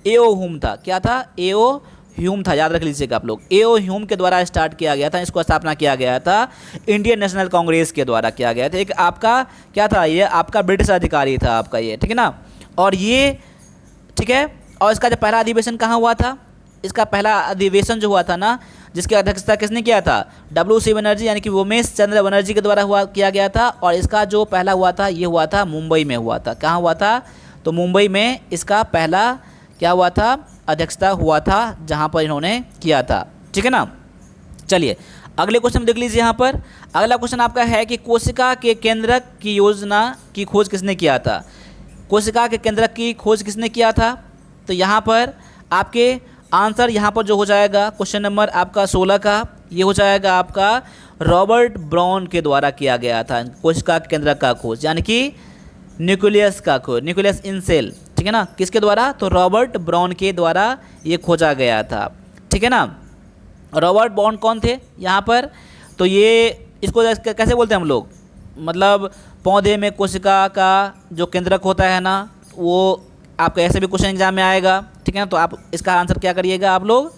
A.O. ह्यूम था, क्या था, A.O. ह्यूम था, याद रख लीजिएगा आप लोग, A.O. ह्यूम के द्वारा स्टार्ट किया गया था, इसको स्थापना किया गया था इंडियन नेशनल कांग्रेस के द्वारा किया गया था। एक आपका क्या था, ये आपका ब्रिटिश अधिकारी था आपका ये, ठीक है ना। और ये ठीक है, और इसका जो पहला अधिवेशन कहाँ हुआ था, इसका पहला अधिवेशन जो हुआ था ना, जिसकी अध्यक्षता किसने किया था, WC बनर्जी, यानी कि व्योमेश चंद्र बनर्जी के द्वारा किया गया था। और इसका जो पहला हुआ था ये हुआ था मुंबई में हुआ था। कहाँ हुआ था, तो मुंबई में इसका पहला क्या हुआ था, अध्यक्षता हुआ था, जहाँ पर इन्होंने किया था, ठीक है ना। चलिए अगले क्वेश्चन देख लीजिए यहाँ पर। अगला क्वेश्चन आपका है कि कोशिका के केंद्रक की योजना की खोज किसने किया था। कोशिका के केंद्रक की खोज किसने किया था, तो यहाँ पर आपके आंसर यहाँ पर जो हो जाएगा क्वेश्चन नंबर आपका 16 का, ये हो जाएगा आपका रॉबर्ट ब्राउन के द्वारा किया गया था कोशिका के केंद्रक का खोज, यानी कि न्यूक्लियस का खोज, न्यूक्लियस इन सेल, ठीक है ना, किसके द्वारा, तो रॉबर्ट ब्राउन के द्वारा ये खोजा गया था, ठीक है ना। रॉबर्ट ब्राउन कौन थे यहाँ पर, तो ये इसको कैसे बोलते हैं हम लोग, मतलब पौधे में कोशिका का जो केंद्रक होता है ना, वो आपका ऐसे भी क्वेश्चन एग्जाम में आएगा, ठीक है ना। तो आप इसका आंसर क्या करिएगा आप लोग,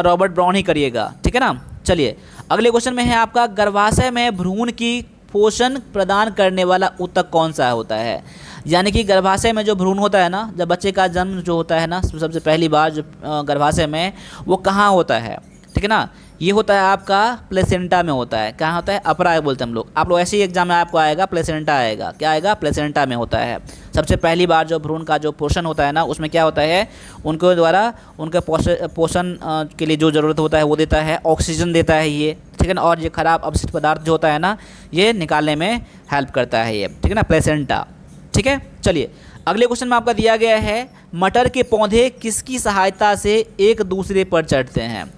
रॉबर्ट ब्राउन ही करिएगा, ठीक है ना। चलिए अगले क्वेश्चन में है आपका गर्भाशय में भ्रूण की पोषण प्रदान करने वाला ऊतक कौन सा होता है। यानी कि गर्भाशय में जो भ्रूण होता है ना, जब बच्चे का जन्म जो होता है ना सबसे पहली बार जो गर्भाशय में, वो कहाँ होता है, ठीक है ना, ये होता है आपका प्लेसेंटा में होता है। कहाँ होता है, अपरा बोलते हैं हम लोग। आप लोग ऐसे ही एग्जाम में आपको आएगा प्लेसेंटा आएगा, क्या आएगा, प्लेसेंटा में होता है। सबसे पहली बार जो भ्रूण का जो पोषण होता है ना, उसमें क्या होता है, उनके द्वारा उनके पोषण के लिए जो ज़रूरत होता है वो देता है, ऑक्सीजन देता है ये, ठीक है ना, और ये खराब अपशिष्ट पदार्थ जो होता है ना, ये निकालने में हेल्प करता है ये, ठीक है ना, प्लेसेंटा। ठीक है, चलिए अगले क्वेश्चन में आपका दिया गया है, मटर के पौधे किसकी सहायता से एक दूसरे पर चढ़ते हैं।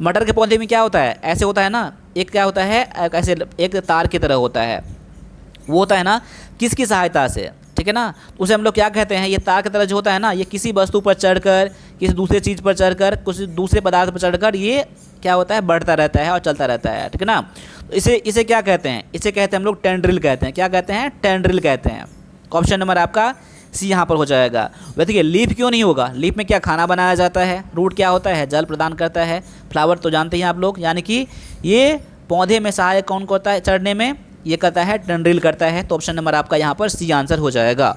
मटर के पौधे में क्या होता है, ऐसे होता है ना, एक क्या होता है, ऐसे एक तार की तरह होता है, वो होता है ना किसकी सहायता से, ठीक है ना, उसे हम लोग क्या कहते हैं, ये तार की तरह जो होता है ना, ये किसी वस्तु पर चढ़कर, किसी दूसरे चीज़ पर चढ़कर, कुछ दूसरे पदार्थ पर चढ़कर ये क्या होता है, बढ़ता रहता है और चलता रहता है, ठीक है ना। तो इसे क्या कहते हैं, इसे कहते हैं हम लोग टेंड्रिल कहते हैं। क्या कहते हैं, टेंड्रिल कहते हैं। ऑप्शन नंबर आपका सी यहाँ पर हो जाएगा। वैसे देखिए लीफ क्यों नहीं होगा, लीफ में क्या खाना बनाया जाता है, रूट क्या होता है, जल प्रदान करता है, फ्लावर तो जानते हैं आप लोग, यानी कि ये पौधे में सहायक कौन होता है चढ़ने में, ये करता है टेंड्रिल करता है। तो ऑप्शन नंबर आपका यहाँ पर सी आंसर हो जाएगा।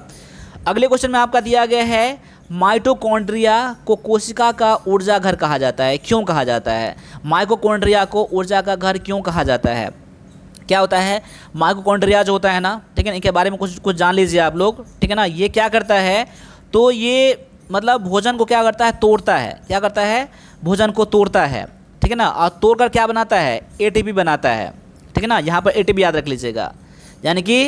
अगले क्वेश्चन में आपका दिया गया है, माइटोकॉन्ड्रिया को कोशिका का ऊर्जा घर कहा जाता है, क्यों कहा जाता है। माइटोकॉन्ड्रिया को ऊर्जा का घर क्यों कहा जाता है, क्या होता है, माइटोकॉन्ड्रिया जो होता है ना, ठीक है ना, इनके बारे में कुछ जान लीजिए आप लोग, ठीक है ना। ये क्या करता है, तो ये मतलब भोजन को क्या करता है, तोड़ता है, क्या करता है, भोजन को तोड़ता है, ठीक है ना, और तोड़कर क्या बनाता है, एटीपी बनाता है, ठीक है ना। यहाँ पर एटीपी याद रख लीजिएगा, यानी कि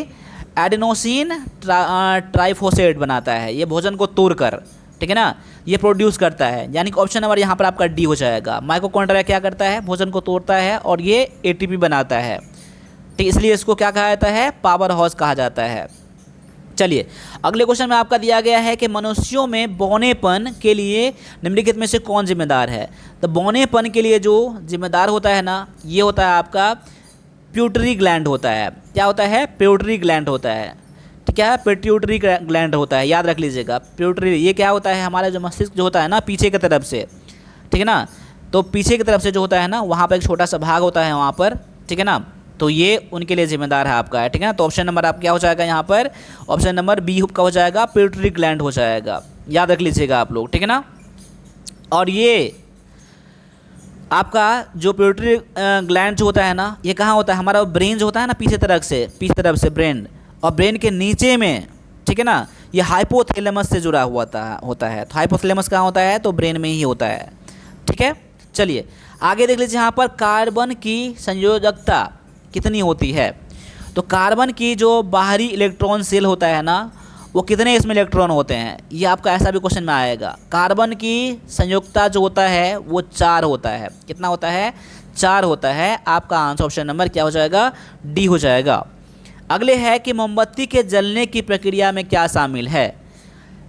एडेनोसिन ट्राइफोसेट बनाता है, ये भोजन को तोड़कर, ठीक है ना, ये प्रोड्यूस करता है, यानी कि ऑप्शन नंबर यहाँ पर आपका डी हो जाएगा। माइटोकॉन्ड्रिया क्या करता है, भोजन को तोड़ता है और ये एटीपी बनाता है, ठीक, इसलिए इसको क्या कहा जाता है, पावर हाउस कहा जाता है। चलिए अगले क्वेश्चन में आपका दिया गया है कि मनुष्यों में बौनेपन के लिए निम्नलिखित में से कौन जिम्मेदार है। तो बौनेपन के लिए जो जिम्मेदार होता है ना, ये होता है आपका प्यूटरी ग्लैंड होता है। क्या होता है, प्यूटरी ग्लैंड होता है, ठीक है, पिट्यूटरी ग्लैंड होता है, याद रख लीजिएगा। प्यूटरी ये क्या होता है, हमारा जो मस्तिष्क जो होता है ना पीछे की तरफ से, ठीक है ना, तो पीछे की तरफ से जो होता है ना, वहाँ पर एक छोटा सा भाग होता है वहाँ पर, ठीक है ना, तो ये उनके लिए जिम्मेदार है आपका, ठीक है ना। तो ऑप्शन नंबर आप क्या हो जाएगा यहाँ पर, ऑप्शन नंबर बी का हो जाएगा, पिट्यूटरी ग्लैंड हो जाएगा, याद रख लीजिएगा आप लोग, ठीक है ना। और ये आपका जो पिट्यूटरी ग्लैंड जो होता है ना, ये कहाँ होता है, हमारा ब्रेन जो होता है ना पीछे तरफ से ब्रेन, और ब्रेन के नीचे में, ठीक है ना, ये हाइपोथैलेमस से जुड़ा हुआ होता है। तो हाइपोथैलेमस कहाँ होता है, तो ब्रेन में ही होता है, ठीक है। चलिए आगे देख लीजिए, यहाँ पर कार्बन की संयोजकता कितनी होती है। तो कार्बन की जो बाहरी इलेक्ट्रॉन शेल होता है ना, वो कितने इसमें इलेक्ट्रॉन होते हैं, ये आपका ऐसा भी क्वेश्चन में आएगा। कार्बन की संयोजकता जो होता है वो 4 होता है, कितना होता है, 4 होता है। आपका आंसर ऑप्शन नंबर क्या हो जाएगा, डी हो जाएगा। अगले है कि मोमबत्ती के जलने की प्रक्रिया में क्या शामिल है।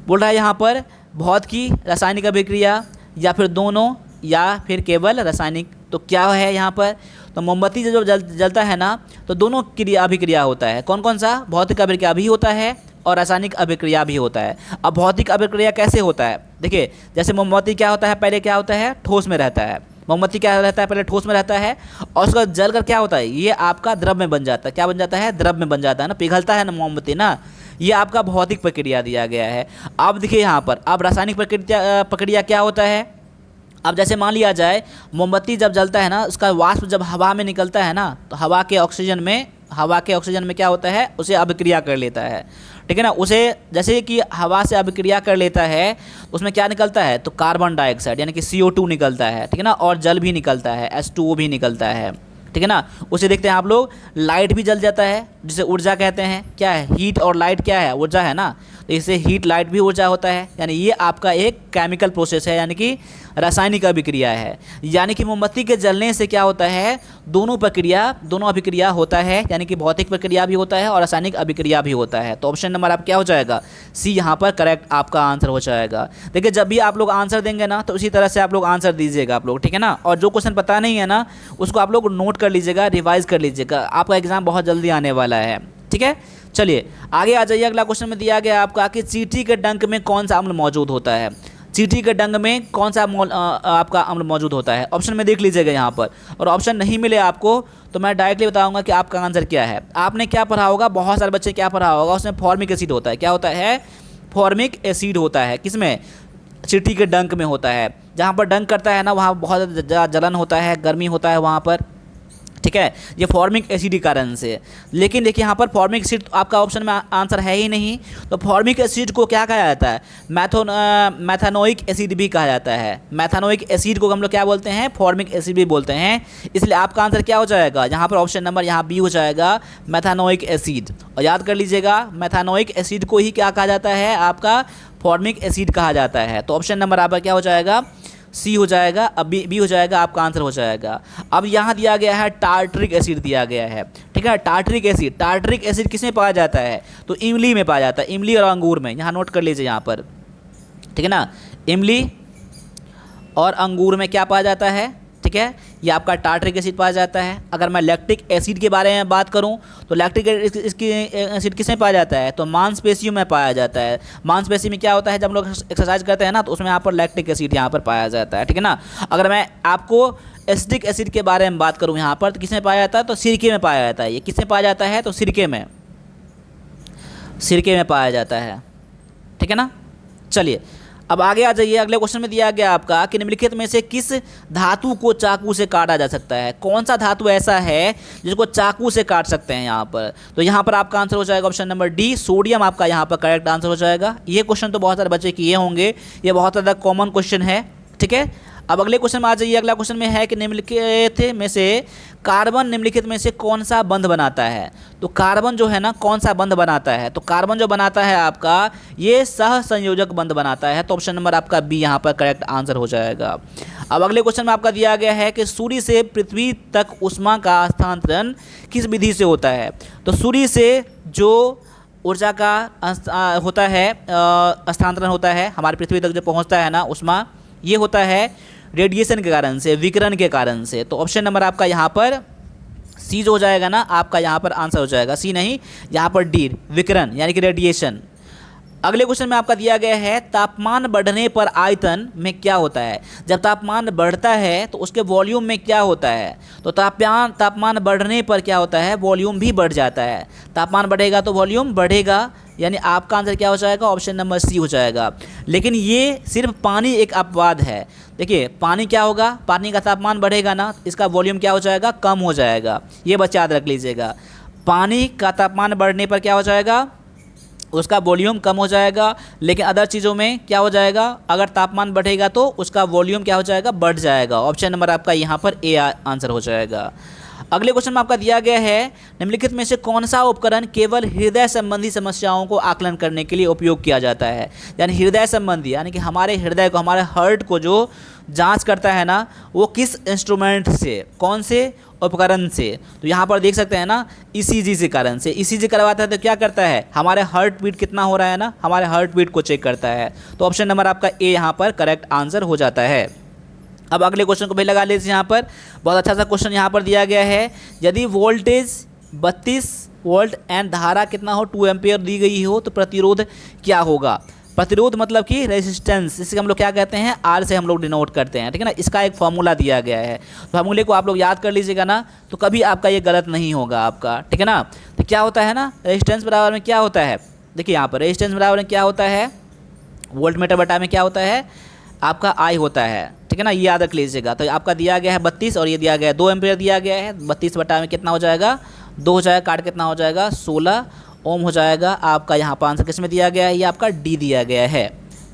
बोल रहा है यहाँ पर भौतिकी, रासायनिक अभिक्रिया, या फिर दोनों, या फिर केवल रासायनिक। तो क्या है यहाँ पर, तो मोमबत्ती जब जलता है ना, तो दोनों अभिक्रिया होता है। कौन कौन सा, भौतिक अभिक्रिया भी होता है और रासायनिक अभिक्रिया भी होता है। अब भौतिक अभिक्रिया कैसे होता है, देखिए जैसे मोमबत्ती क्या होता है, पहले क्या होता है, ठोस में रहता है। मोमबत्ती क्या रहता है, पहले ठोस में रहता है, और उसका जलकर क्या होता है, ये आपका द्रव में बन जाता है। क्या बन जाता है, द्रव में बन जाता है ना, पिघलता है ना मोमबत्ती ना, ये आपका भौतिक प्रक्रिया दिया गया है। अब देखिए यहाँ पर, अब रासायनिक प्रक्रिया क्या होता है। अब जैसे मान लिया जाए मोमबत्ती जब जलता है ना, उसका वाष्प जब हवा में निकलता है ना, तो हवा के ऑक्सीजन में क्या होता है, उसे अभिक्रिया कर लेता है, ठीक है ना। उसे जैसे कि हवा से अभिक्रिया कर लेता है, उसमें क्या निकलता है, तो कार्बन डाइऑक्साइड यानी कि CO2 निकलता है, ठीक है ना, और जल भी निकलता है, H2O भी निकलता है, ठीक है ना। उसे देखते हैं आप लोग, लाइट भी जल जाता है, जिसे ऊर्जा कहते हैं। क्या है, हीट और लाइट क्या है, ऊर्जा है ना, तो इससे हीट लाइट भी ऊर्जा होता है। यानी ये आपका एक केमिकल प्रोसेस है, यानी कि रासायनिक अभिक्रिया है। यानी कि मोमबत्ती के जलने से क्या होता है, दोनों अभिक्रिया होता है, यानी कि भौतिक प्रक्रिया भी होता है और रासायनिक अभिक्रिया भी होता है। तो ऑप्शन नंबर आप क्या हो जाएगा, सी यहाँ पर करेक्ट आपका आंसर हो जाएगा। देखिए जब भी आप लोग आंसर देंगे ना, तो उसी तरह से आप लोग आंसर दीजिएगा आप लोग, ठीक है ना। और जो क्वेश्चन पता नहीं है ना, उसको आप लोग नोट कर लीजिएगा, रिवाइज कर लीजिएगा, आपका एग्जाम बहुत जल्दी आने वाला है, ठीक है। चलिए आगे आ जाइए, अगला क्वेश्चन में दिया गया आपका कि चींटी के डंक में कौन सा अम्ल मौजूद होता है। चींटी के डंक में कौन सा आपका अम्ल मौजूद होता है? ऑप्शन में देख लीजिएगा यहाँ पर, और ऑप्शन नहीं मिले आपको तो मैं डायरेक्टली बताऊंगा कि आपका आंसर क्या है। आपने क्या पढ़ा होगा, बहुत सारे बच्चे क्या पढ़ा होगा, उसमें फॉर्मिक एसिड होता है। क्या होता है? फॉर्मिक एसिड होता है। किसमें? चींटी के डंक में होता है। जहाँ पर डंक करता है ना, वहाँ बहुत ज़्यादा जलन होता है, गर्मी होता है वहाँ पर, ठीक है, ये फॉर्मिक एसिड के कारण से। लेकिन देखिए यहाँ पर फॉर्मिक एसिड आपका ऑप्शन में आंसर है ही नहीं, तो फॉर्मिक एसिड को क्या कहा जाता है? मैथानोइक एसिड भी कहा जाता है। मैथानोइक एसिड को हम लोग क्या बोलते हैं? फॉर्मिक एसिड भी बोलते हैं। इसलिए आपका आंसर क्या हो जाएगा यहाँ पर? ऑप्शन नंबर यहाँ बी हो जाएगा, मैथानोइक एसिड। और याद कर लीजिएगा, मैथानोइक एसिड को ही क्या कहा जाता है? आपका फॉर्मिक एसिड कहा जाता है। तो ऑप्शन नंबर आपका क्या हो जाएगा? सी हो जाएगा। अब बी हो जाएगा, आपका आंसर हो जाएगा। अब यहाँ दिया गया है टार्टरिक एसिड दिया गया है, ठीक है। टार्टरिक एसिड किस में पाया जाता है? तो इमली में पाया जाता है, इमली और अंगूर में। यहाँ नोट कर लीजिए यहाँ पर, ठीक है ना, इमली और अंगूर में क्या पाया जाता है, ठीक है, ये आपका टार्टरिक एसिड पाया जाता है। अगर मैं लैक्टिक एसिड के बारे में बात करूं तो लैक्टिक एसिड किस में पाया जाता है? तो मांसपेशियों में पाया जाता है। मांसपेशी में क्या होता है, जब हम लोग एक्सरसाइज करते हैं ना, तो उसमें यहाँ पर लैक्टिक एसिड यहाँ पर पाया जाता है, ठीक है ना। अगर मैं आपको एसिटिक एसिड के बारे में बात करूँ यहाँ पर, तो किस में पाया जाता है? तो सिरके में पाया जाता है। ये किस में पाया जाता है? तो सिरके में पाया जाता है, ठीक है ना। चलिए अब आगे आ जाइए। अगले क्वेश्चन में दिया गया आपका कि निम्नलिखित में से किस धातु को चाकू से काटा जा सकता है? कौन सा धातु ऐसा है जिसको चाकू से काट सकते हैं यहाँ पर? तो यहाँ पर आपका आंसर हो जाएगा ऑप्शन नंबर डी, सोडियम आपका यहाँ पर करेक्ट आंसर हो जाएगा। ये क्वेश्चन तो बहुत सारे बच्चे किए होंगे, ये बहुत ज़्यादा कॉमन क्वेश्चन है, ठीक है। अब अगले क्वेश्चन में आ जाइए। अगला क्वेश्चन में है कि निम्नलिखित में से कार्बन निम्नलिखित में से कौन सा बंध बनाता है? तो कार्बन जो है ना, कौन सा बंध बनाता है? तो कार्बन जो बनाता है आपका, ये सह संयोजक बंध बनाता है। तो ऑप्शन नंबर आपका बी यहाँ पर करेक्ट आंसर हो जाएगा। अब अगले क्वेश्चन में आपका दिया गया है कि सूर्य से पृथ्वी तक ऊष्मा का हस्तांतरण किस विधि से होता है? तो सूर्य से जो ऊर्जा का होता है, हस्तांतरण होता है, हमारी पृथ्वी तक जो पहुँचता है ना ऊष्मा, ये होता है रेडिएशन के कारण से, विकिरण के कारण से। तो ऑप्शन नंबर आपका यहाँ पर सी जो हो जाएगा ना, आपका यहाँ पर आंसर हो जाएगा, सी नहीं, यहाँ पर डी, विकिरण यानी कि रेडिएशन। अगले क्वेश्चन में आपका दिया गया है तापमान बढ़ने पर आयतन में क्या होता है? जब तापमान बढ़ता है तो उसके वॉल्यूम में क्या होता है? तो तापमान बढ़ने पर क्या होता है? वॉल्यूम भी बढ़ जाता है। तापमान बढ़ेगा तो वॉल्यूम बढ़ेगा, यानी आपका आंसर क्या हो जाएगा? ऑप्शन नंबर सी हो जाएगा। लेकिन ये सिर्फ पानी एक अपवाद है। देखिए पानी क्या होगा, पानी का तापमान बढ़ेगा ना, इसका वॉल्यूम क्या हो जाएगा? कम हो जाएगा। ये बच्चा याद रख लीजिएगा, पानी का तापमान बढ़ने पर क्या हो जाएगा? उसका वॉल्यूम कम हो जाएगा। लेकिन अदर चीज़ों में क्या हो जाएगा? अगर तापमान बढ़ेगा तो उसका वॉल्यूम क्या हो जाएगा? बढ़ जाएगा। ऑप्शन नंबर आपका यहाँ पर ए आंसर हो जाएगा। अगले क्वेश्चन में आपका दिया गया है निम्नलिखित में से कौन सा उपकरण केवल हृदय संबंधी समस्याओं को आकलन करने के लिए उपयोग किया जाता है? यानी हृदय संबंधी, यानी कि हमारे हृदय को, हमारे हार्ट को जो जांच करता है ना, वो किस इंस्ट्रूमेंट से, कौन से उपकरण से? तो यहाँ पर देख सकते हैं ना, ईसीजी से कारण से। ईसीजी करवाता है तो क्या करता है? हमारे हार्ट बीट कितना हो रहा है ना, हमारे हार्ट बीट को चेक करता है। तो ऑप्शन नंबर आपका ए यहाँ पर करेक्ट आंसर हो जाता है। अब अगले क्वेश्चन को भी लगा लीजिए। यहाँ पर बहुत अच्छा सा क्वेश्चन यहाँ पर दिया गया है, यदि वोल्टेज 32 वोल्ट एंड धारा कितना हो, 2 एम्पियर दी गई हो, तो प्रतिरोध क्या होगा? प्रतिरोध मतलब कि रेजिस्टेंस, इसे हम लोग क्या कहते हैं? आर से हम लोग डिनोट करते हैं, ठीक है ना। इसका एक फार्मूला दिया गया है, फार्मूले को आप लोग याद कर लीजिएगा ना, तो कभी आपका ये गलत नहीं होगा आपका, ठीक है ना। तो क्या होता है ना, रेजिस्टेंस बराबर में क्या होता है? देखिए यहाँ पर रेजिस्टेंस बराबर में क्या होता है? वोल्ट मीटर बटा में क्या होता है? आपका आई होता है, ठीक है ना, ये याद रख लीजिएगा। तो आपका दिया गया है 32 और ये दिया गया है 2 एम्पियर दिया गया है। 32 बटा में कितना हो जाएगा? 2 हो जाएगा, काट कितना हो जाएगा? 16 ओम हो जाएगा। आपका यहाँ पर आंसर किस में दिया गया है? ये आपका डी दिया गया है,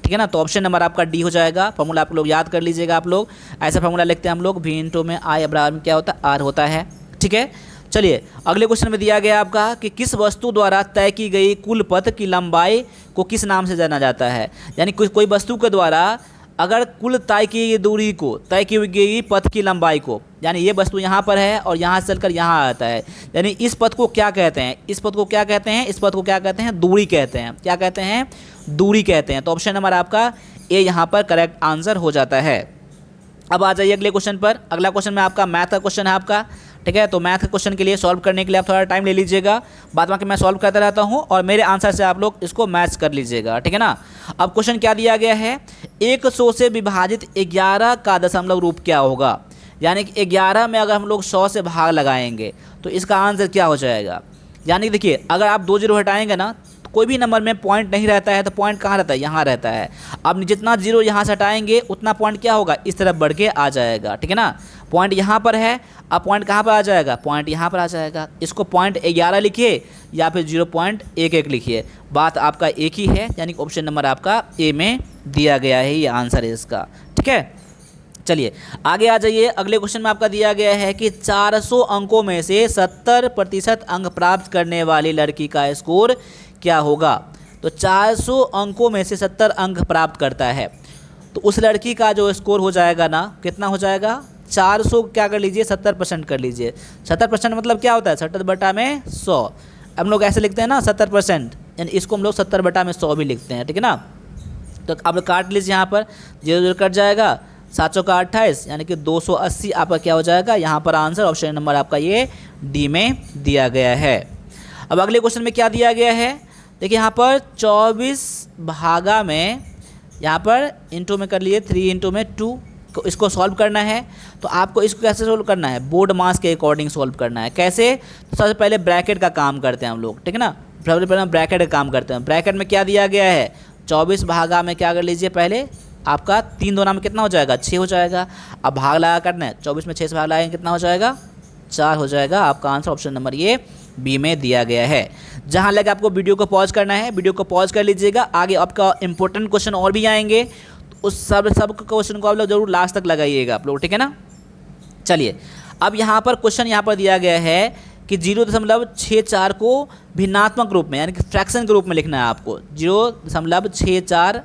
ठीक है ना। तो ऑप्शन नंबर आपका डी हो जाएगा। फॉर्मूला आप लोग याद कर लीजिएगा। आप लोग ऐसा फॉर्मूला लिखते हैं हम लोग, वी इंटू में आई बराबर में क्या होता है? आर होता है, ठीक है। चलिए अगले क्वेश्चन में दिया गया आपका कि किस वस्तु द्वारा तय की गई कुल पथ की लंबाई को किस नाम से जाना जाता है? यानी कोई वस्तु के द्वारा अगर कुल तय की दूरी को, तय की गई पथ की लंबाई को, यानी ये वस्तु यहाँ पर है और यहाँ से चलकर यहाँ आता है, यानी इस पथ को क्या कहते हैं? इस पथ को क्या कहते हैं? इस पथ को क्या कहते हैं? दूरी कहते हैं। क्या कहते हैं? दूरी कहते हैं। तो ऑप्शन नंबर आपका ए यहाँ पर करेक्ट आंसर हो जाता है। अब आ जाइए अगले क्वेश्चन पर। अगला क्वेश्चन में आपका मैथ का क्वेश्चन है आपका, ठीक है। तो मैथ के क्वेश्चन के लिए सॉल्व करने के लिए आप थोड़ा टाइम ले लीजिएगा, बाद बाकी मैं सॉल्व करता रहता हूँ और मेरे आंसर से आप लोग इसको मैच कर लीजिएगा, ठीक है ना। अब क्वेश्चन क्या दिया गया है, 100 से विभाजित 11 का दशमलव रूप क्या होगा, यानी कि 11 में अगर हम लोग 100 से भाग लगाएंगे तो इसका आंसर क्या हो जाएगा। यानी कि देखिए अगर आप 2 जीरो हटाएंगे ना तो कोई भी नंबर में पॉइंट नहीं रहता है, तो पॉइंट कहाँ रहता है, यहाँ रहता है। अब जितना जीरो यहाँ से हटाएंगे उतना पॉइंट क्या होगा, इस तरफ बढ़ के आ जाएगा, ठीक है ना। पॉइंट यहाँ पर है, अब पॉइंट कहाँ पर आ जाएगा, पॉइंट यहाँ पर आ जाएगा। इसको पॉइंट 11 लिखिए या फिर 0.11 लिखिए, बात आपका एक ही है, यानी कि ऑप्शन नंबर आपका ए में दिया गया है, ये आंसर है इसका, ठीक है। चलिए आगे आ जाइए, अगले क्वेश्चन में आपका दिया गया है कि 400 अंकों में से 70% अंक प्राप्त करने वाली लड़की का स्कोर क्या होगा। तो 400 अंकों में से 70 अंक प्राप्त करता है तो उस लड़की का जो स्कोर हो जाएगा ना, कितना हो जाएगा, 400 क्या कर लीजिए 70% कर लीजिए। 70% मतलब क्या होता है, 70/100। हम लोग ऐसे लिखते हैं ना 70%, यानी इसको हम लोग 70/100 भी लिखते हैं, ठीक है ना। तो आप काट लीजिए, यहाँ पर 0 कट जाएगा, 700 का 28 यानी कि 280 आपका क्या हो जाएगा, यहाँ पर आंसर ऑप्शन नंबर आपका ये डी में दिया गया है। अब अगले क्वेश्चन में क्या दिया गया है, देखिए यहाँ पर 24 भागा में, यहाँ पर इंटू में कर लिए 3 इंटू में 2, इसको सॉल्व करना है। तो आपको इसको कैसे सॉल्व करना है, बोर्ड मास के अकॉर्डिंग सॉल्व करना है। कैसे, तो सबसे पहले ब्रैकेट का काम करते हैं हम लोग, ठीक है ना। सबसे पहले हम ब्रैकेट का काम करते हैं। ब्रैकेट में क्या दिया गया है, 24 भागा में क्या कर लीजिए, पहले आपका 3 2 में कितना हो जाएगा, 6 हो जाएगा। अब भाग लगा करना है, 24 में 6 से भाग लगाएंगे कितना हो जाएगा, 4 हो जाएगा। आपका आंसर ऑप्शन नंबर ये बी में दिया गया है। जहाँ लगे आपको वीडियो को पॉज करना है, वीडियो को पॉज कर लीजिएगा, आगे आपका इंपॉर्टेंट क्वेश्चन और भी आएंगे, तो उस सब क्वेश्चन को आप लोग जरूर लास्ट तक लगाइएगा आप लोग, ठीक है ना। चलिए अब यहाँ पर क्वेश्चन यहाँ पर दिया गया है कि 0.64 को भिन्नात्मक रूप में यानी कि फ्रैक्शन के रूप में लिखना है आपको। 0.64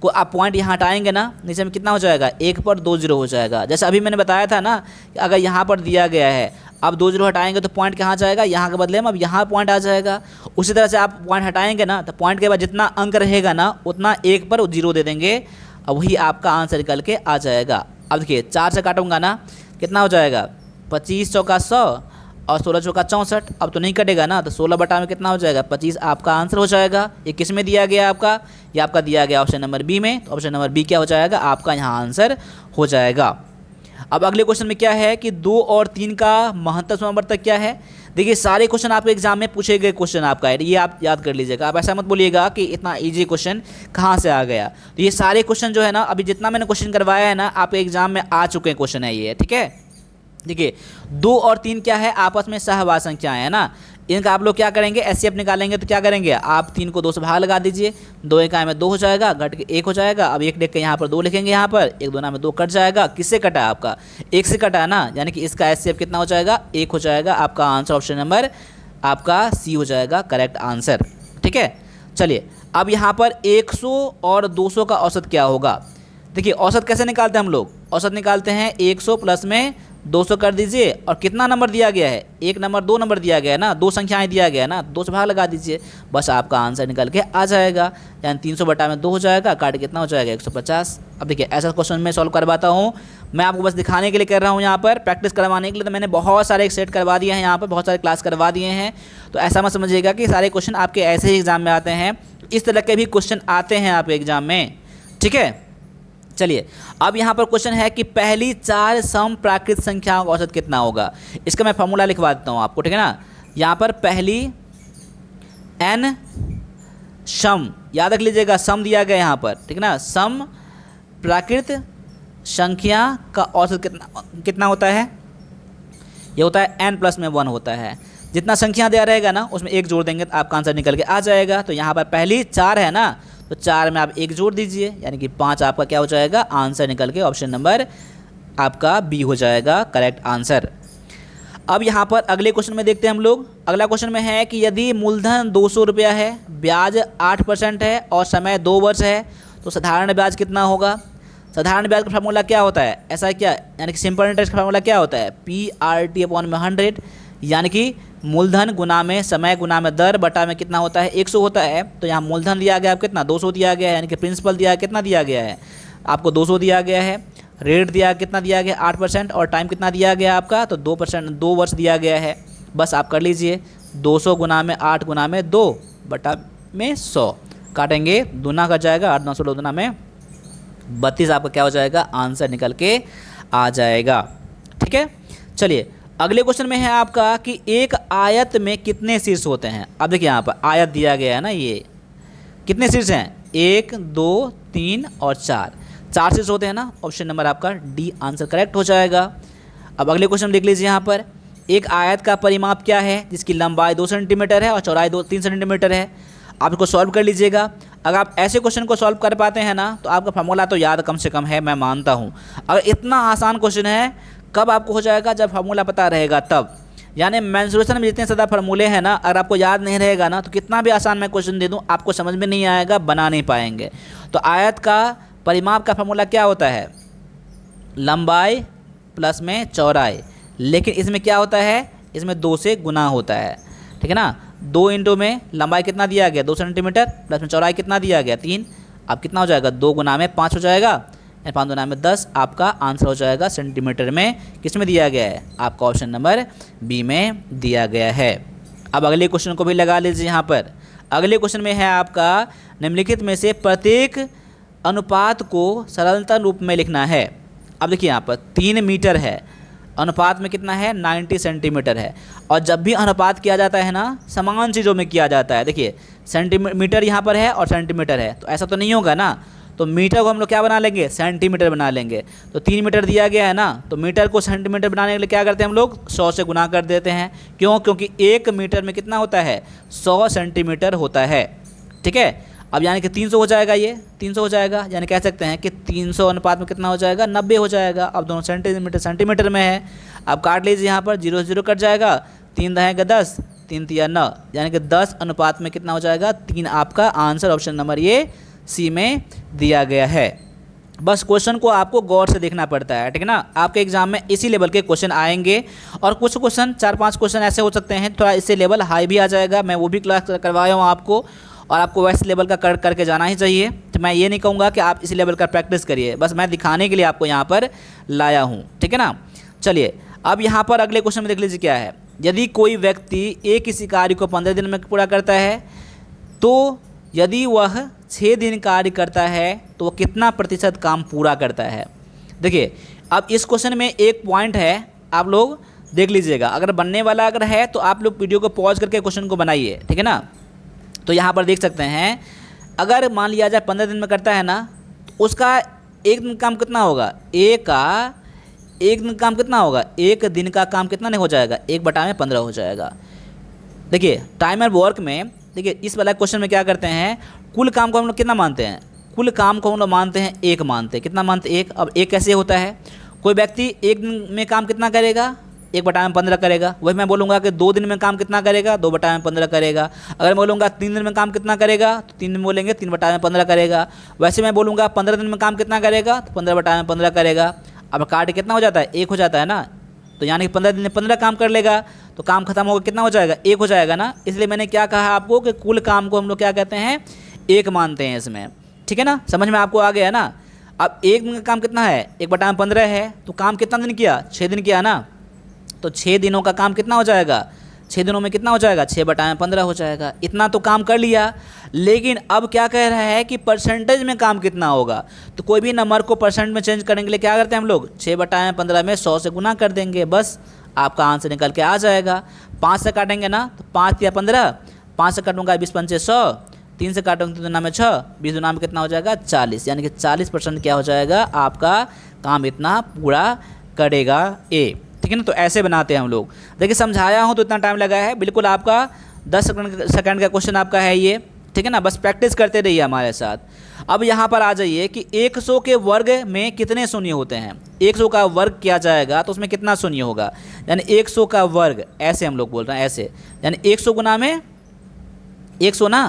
को आप पॉइंट यहाँ हटाएंगे ना, नीचे में कितना हो जाएगा, 1 पर 2 जीरो हो जाएगा। जैसे अभी मैंने बताया था ना कि अगर यहाँ पर दिया गया है, अब 2 जीरो हटाएंगे तो पॉइंट कहाँ जाएगा, यहाँ के बदले में अब यहाँ पॉइंट आ जाएगा। उसी तरह से आप पॉइंट हटाएंगे ना तो पॉइंट के बाद जितना अंक रहेगा ना उतना 1 पर 0 दे देंगे, अब वही आपका आंसर निकल के आ जाएगा। अब देखिए 4 से काटूंगा ना, कितना हो जाएगा, 25 चौका 100 और 16 चौका 64। अब तो नहीं कटेगा ना, तो 16 बटा में कितना हो जाएगा, 25 आपका आंसर हो जाएगा। ये किस में दिया गया आपका, ये आपका दिया गया ऑप्शन नंबर बी में। तो ऑप्शन नंबर बी क्या हो जाएगा, आपका यहाँ आंसर हो जाएगा। अब अगले क्वेश्चन में क्या है कि 2 और 3 का महत्तम समावर्तक क्या है। देखिए सारे क्वेश्चन आपके एग्जाम में पूछे गए क्वेश्चन आपका है, ये आप याद कर लीजिएगा। आप ऐसा मत बोलिएगा कि इतना इजी क्वेश्चन कहाँ से आ गया। तो ये सारे क्वेश्चन जो है ना, अभी जितना मैंने क्वेश्चन करवाया है ना, आपके एग्जाम में आ चुके हैं क्वेश्चन है ये, ठीक है। देखिए 2 और 3 क्या है, आपस में सहवास संख्या है ना, इनका आप लोग क्या करेंगे, एचसीएफ निकालेंगे। तो क्या करेंगे, आप 3 को 2 से भाग लगा दीजिए, 2 इकाई में 2 हो जाएगा, घट के 1 हो जाएगा। अब 1 लिख के यहाँ पर 2 लिखेंगे, यहाँ पर 1 2 में 2 कट जाएगा। किससे कटा, आपका 1 से कटा ना, यानी कि इसका एचसीएफ कितना हो जाएगा, 1 हो जाएगा। आपका आंसर ऑप्शन नंबर आपका सी हो जाएगा, करेक्ट आंसर, ठीक है। चलिए अब यहाँ पर 100 और 200 का औसत क्या होगा। देखिए औसत कैसे निकालते हैं हम लोग, औसत निकालते हैं 100 प्लस में 200 कर दीजिए, और कितना नंबर दिया गया है, 1 नंबर 2 नंबर दिया गया है ना, 2 संख्याएं दिया गया है ना, 2 से भाग लगा दीजिए, बस आपका आंसर निकल के आ जाएगा। यानी 300 बटा में 2 हो जाएगा, काट कितना हो जाएगा, 150। अब देखिए ऐसा क्वेश्चन मैं सॉल्व करवाता हूँ, मैं आपको बस दिखाने के लिए कर रहा हूँ, यहाँ पर प्रैक्टिस करवाने के लिए। तो मैंने बहुत सारे सेट करवा दिए हैं, यहाँ पर बहुत सारे क्लास करवा दिए हैं। तो ऐसा मत समझिएगा कि सारे क्वेश्चन आपके ऐसे ही एग्जाम में आते हैं, इस तरह के भी क्वेश्चन आते हैं आपके एग्जाम में, ठीक है। चलिए अब यहाँ पर क्वेश्चन है कि पहली 4 सम प्राकृत संख्याओं का औसत कितना होगा। इसका मैं फॉर्मूला लिखवा देता हूँ आपको, ठीक है ना। यहाँ पर पहली n सम, याद रख लीजिएगा, सम दिया गया यहाँ पर, ठीक है ना। सम प्राकृत संख्या का औसत कितना होता है, ये होता है n प्लस में 1 होता है। जितना संख्या दिया रहेगा ना उसमें 1 जोड़ देंगे तो आपका आंसर निकल के आ जाएगा। तो यहाँ पर पहली 4 है ना, तो 4 में आप 1 जोड़ दीजिए, यानी कि 5 आपका क्या हो जाएगा, आंसर निकल के ऑप्शन नंबर आपका बी हो जाएगा, करेक्ट आंसर। अब यहाँ पर अगले क्वेश्चन में देखते हैं हम लोग। अगला क्वेश्चन में है कि यदि मूलधन 200 रुपया है, ब्याज 8% है और समय 2 वर्ष है, तो साधारण ब्याज कितना होगा। साधारण ब्याज का फार्मूला क्या होता है, ऐसा क्या, यानी कि सिंपल इंटरेस्ट का फार्मूला क्या होता है, PRT/100, यानी कि मूलधन गुना में समय गुना में दर बटा में कितना होता है, 100 होता है। तो यहाँ मूलधन दिया गया है कितना, 200 दिया गया है, यानी कि प्रिंसिपल दिया है, कितना दिया गया है आपको, 200 दिया गया है। रेट दिया कितना दिया गया 8% और टाइम कितना दिया गया आपका तो 2%, 2 वर्ष दिया गया है। बस आप कर लीजिए 200 गुना में 8 गुना में 2 बटा में 100 काटेंगे, दूना कट जाएगा, 8 9 16 दूना में 32 आपका क्या हो जाएगा, आंसर निकल के आ जाएगा। ठीक है, चलिए अगले क्वेश्चन में है आपका कि एक आयत में कितने शीर्ष होते हैं। अब देखिए यहाँ पर आयत दिया गया है ना, ये कितने शीर्ष हैं, 1 2 3 और 4 शीर्ष होते हैं ना। ऑप्शन नंबर आपका डी आंसर करेक्ट हो जाएगा। अब अगले क्वेश्चन देख लीजिए, यहाँ पर एक आयत का परिमाप क्या है जिसकी लंबाई 2 सेंटीमीटर है और चौड़ाई 3 सेंटीमीटर है। आप इसको सॉल्व कर लीजिएगा। अगर आप ऐसे क्वेश्चन को सॉल्व कर पाते हैं ना तो आपका फार्मूला तो याद कम से कम है, मैं मानता हूँ। अगर इतना आसान क्वेश्चन है कब आपको हो जाएगा, जब फार्मूला पता रहेगा तब। यानी मेंसुरेशन में जितने ज़्यादा फार्मूले हैं ना, अगर आपको याद नहीं रहेगा ना तो कितना भी आसान मैं क्वेश्चन दे दूँ आपको समझ में नहीं आएगा, बना नहीं पाएंगे। तो आयत का परिमाप का फार्मूला क्या होता है, लंबाई प्लस में चौड़ाई, लेकिन इसमें क्या होता है, इसमें 2 से गुना होता है। ठीक है ना, 2 इंटू में लंबाई कितना दिया गया 2 सेंटीमीटर प्लस में चौड़ाई कितना दिया गया 3, अब कितना हो जाएगा 2 गुना में 5 हो जाएगा, 5 गुना में 10, आपका आंसर हो जाएगा सेंटीमीटर में। किस में दिया गया है, आपका ऑप्शन नंबर बी में दिया गया है। अब अगले क्वेश्चन को भी लगा लीजिए। यहाँ पर अगले क्वेश्चन में है आपका निम्नलिखित में से प्रत्येक अनुपात को सरलता रूप में लिखना है। अब देखिए यहाँ पर 3 मीटर है, अनुपात में कितना है 90 सेंटीमीटर है। और जब भी अनुपात किया जाता है ना समान चीज़ों में किया जाता है। देखिए सेंटीमीटर यहाँ पर है और सेंटीमीटर है, तो ऐसा तो नहीं होगा ना, तो मीटर को हम लोग क्या बना लेंगे, सेंटीमीटर बना लेंगे। तो 3 मीटर दिया गया है ना, तो मीटर को सेंटीमीटर बनाने के लिए क्या करते हैं हम लोग 100 से गुना कर देते हैं। क्यों, क्योंकि 1 मीटर में कितना होता है 100 सेंटीमीटर होता है। ठीक है, अब यानी कि 300 हो जाएगा, ये 300 हो जाएगा, यानी कह सकते हैं कि 300 अनुपात में कितना हो जाएगा 90 हो जाएगा। अब दोनों सेंटीमीटर में है। अब काट लीजिए, यहाँ पर 0 0 कट जाएगा, 3 रहेगा 10, 3 3 9, यानी कि 10 अनुपात में कितना हो जाएगा 3, आपका आंसर ऑप्शन नंबर ये सी में दिया गया है। बस क्वेश्चन को आपको गौर से देखना पड़ता है। ठीक है ना, आपके एग्जाम में इसी लेवल के क्वेश्चन आएंगे और कुछ क्वेश्चन 4-5 क्वेश्चन ऐसे हो सकते हैं थोड़ा इससे लेवल हाई भी आ जाएगा। मैं वो भी क्लास करवाया हूँ आपको, और आपको वैसे लेवल का करके जाना ही चाहिए। तो मैं ये नहीं कहूँगा कि आप इसी लेवल का प्रैक्टिस करिए, बस मैं दिखाने के लिए आपको यहाँ पर लाया हूँ। ठीक है ना, चलिए अब यहाँ पर अगले क्वेश्चन में देख लीजिए क्या है। यदि कोई व्यक्ति एक किसी कार्य को 15 दिन में पूरा करता है तो यदि वह 6 दिन कार्य करता है तो वह कितना प्रतिशत काम पूरा करता है। देखिए अब इस क्वेश्चन में एक पॉइंट है, आप लोग देख लीजिएगा। अगर बनने वाला अगर है तो आप लोग वीडियो को पॉज करके क्वेश्चन को बनाइए। ठीक है ना, तो यहाँ पर देख सकते हैं अगर मान लिया जाए 15 दिन में करता है ना तो उसका एक दिन काम कितना होगा, एक दिन काम कितना होगा, एक दिन का काम कितना नहीं हो जाएगा 1/15 हो जाएगा। देखिए टाइम एंड वर्क में देखिए इस वाला क्वेश्चन में क्या करते हैं, कुल काम को हम लोग कितना मानते हैं, कुल काम को हम लोग मानते हैं 1 मानते हैं। कितना मानते हैं 1। अब 1 कैसे होता है, कोई व्यक्ति एक दिन में काम कितना करेगा 1/15 करेगा। वही मैं बोलूँगा कि 2 दिन में काम कितना करेगा 2/15 करेगा। अगर बोलूँगा 3 दिन में काम कितना करेगा तो 3 दिन बोलेंगे 3/15 करेगा। वैसे मैं बोलूँगा 15 दिन में काम कितना करेगा तो 15/15 करेगा। अब काट कितना हो जाता है 1 हो जाता है ना, तो यानी कि 15 दिन में 15 काम कर लेगा तो काम खत्म होगा कितना हो जाएगा 1 हो जाएगा ना। इसलिए मैंने क्या कहा आपको कि कुल काम को हम लोग क्या कहते हैं 1 मानते हैं इसमें। ठीक है ना, समझ में आपको आ गया ना। अब एक दिन का काम कितना है 1/15 है, तो काम कितना दिन किया 6 दिन किया ना, तो 6 दिनों का काम कितना हो जाएगा 6 दिनों में कितना हो जाएगा 6/15 हो जाएगा। इतना तो काम कर लिया, लेकिन अब क्या कह रहा है कि परसेंटेज में काम कितना होगा। तो कोई भी नंबर को परसेंट में चेंज करने के लिए क्या करते हैं हम लोग 6/15 में 100 से गुना कर देंगे, बस आपका आंसर निकल के आ जाएगा। 5 से काटेंगे ना तो 5 या 15, 5 से काटूंगा 20 पंचे 100, 3 से काटूंगा तो 2 में 6, 20 2 में कितना हो जाएगा 40, यानी कि 40% क्या हो जाएगा आपका काम इतना पूरा करेगा ए। ठीक है ना, तो ऐसे बनाते हैं हम लोग। देखिए समझाया हूँ तो इतना टाइम लगा है, बिल्कुल आपका 10 सेकंड का क्वेश्चन आपका है ये। ठीक है ना, बस प्रैक्टिस करते रहिए हमारे साथ। अब यहाँ पर आ जाइए कि 100 के वर्ग में कितने शून्य होते हैं। 100 का वर्ग किया जाएगा तो उसमें कितना शून्य होगा, यानी 100 का वर्ग ऐसे हम लोग बोल रहे हैं ऐसे, यानी 100 गुना में 100 ना,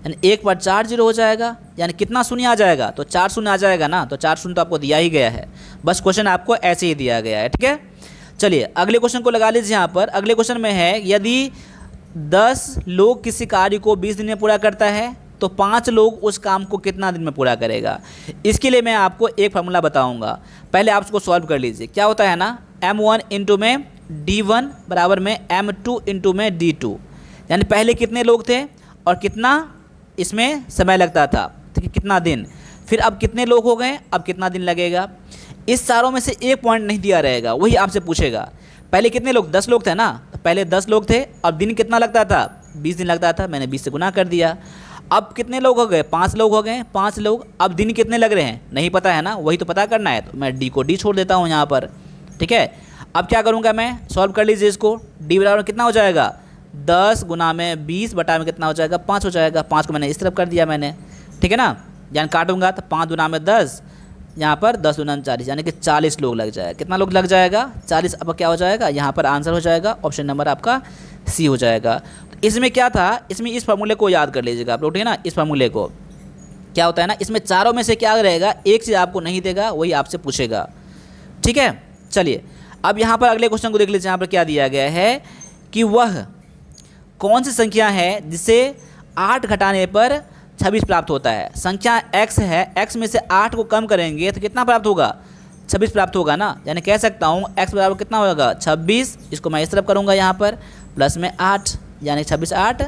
यानी 1/4 0 हो जाएगा, यानी कितना शून्य आ जाएगा तो 4 शून्य आ जाएगा ना, तो 4 शून्य तो आपको दिया ही गया है, बस क्वेश्चन आपको ऐसे ही दिया गया है। ठीक है, चलिए अगले क्वेश्चन को लगा लीजिए। यहाँ पर अगले क्वेश्चन में है यदि 10 लोग किसी कार्य को 20 दिन में पूरा करता है तो 5 लोग उस काम को कितना दिन में पूरा करेगा। इसके लिए मैं आपको एक फार्मूला बताऊंगा, पहले आप उसको सॉल्व कर लीजिए। क्या होता है ना, m1 इंटू में d1 बराबर में m2 इंटू में d2, यानी पहले कितने लोग थे और कितना इसमें समय लगता था, ठीक है, कितना दिन। फिर अब कितने लोग हो गए, अब कितना दिन लगेगा। इस सारों में से एक पॉइंट नहीं दिया रहेगा, वही आपसे पूछेगा। पहले कितने लोग, 10 लोग थे ना, तो पहले 10 लोग थे और दिन कितना लगता था, 20 दिन लगता था, मैंने 20 से गुना कर दिया। अब कितने लोग हो गए, 5 लोग हो गए, 5 लोग। अब दिन कितने लग रहे हैं नहीं पता है ना, वही तो पता करना है, तो मैं डी को डी छोड़ देता हूँ यहाँ पर, ठीक है। अब क्या करूँगा मैं, सॉल्व कर लीजिए इसको। डी बराबर कितना हो जाएगा, 10 गुना में 20 बटा में कितना हो जाएगा, 5 हो जाएगा। 5 को मैंने इस तरफ कर दिया मैंने, ठीक है ना। यानी काटूंगा तो 5 गुना में 10, यहाँ पर 10 गुना 40, यानी कि 40 लोग लग जाएगा। कितना लोग लग जाएगा, 40। अब क्या हो जाएगा, यहाँ पर आंसर हो जाएगा ऑप्शन नंबर आपका सी हो जाएगा। तो इसमें क्या था, इसमें इस फार्मूले को याद कर लीजिएगा आप लोग, ठीक है ना। इस फार्मूले को क्या होता है ना, इसमें चारों में से क्या रहेगा, एक चीज़ आपको नहीं देगा, वही आपसे पूछेगा, ठीक है। चलिए अब यहाँ पर अगले क्वेश्चन को देख लीजिए। यहाँ पर क्या दिया गया है कि वह कौन सी संख्या है जिसे 8 घटाने पर 26 प्राप्त होता है। संख्या x है, x में से 8 को कम करेंगे तो कितना प्राप्त होगा, 26 प्राप्त होगा ना। यानी कह सकता हूँ x बराबर कितना होगा, 26। इसको मैं इस तरफ करूँगा यहाँ पर, प्लस में 8, यानी 26 8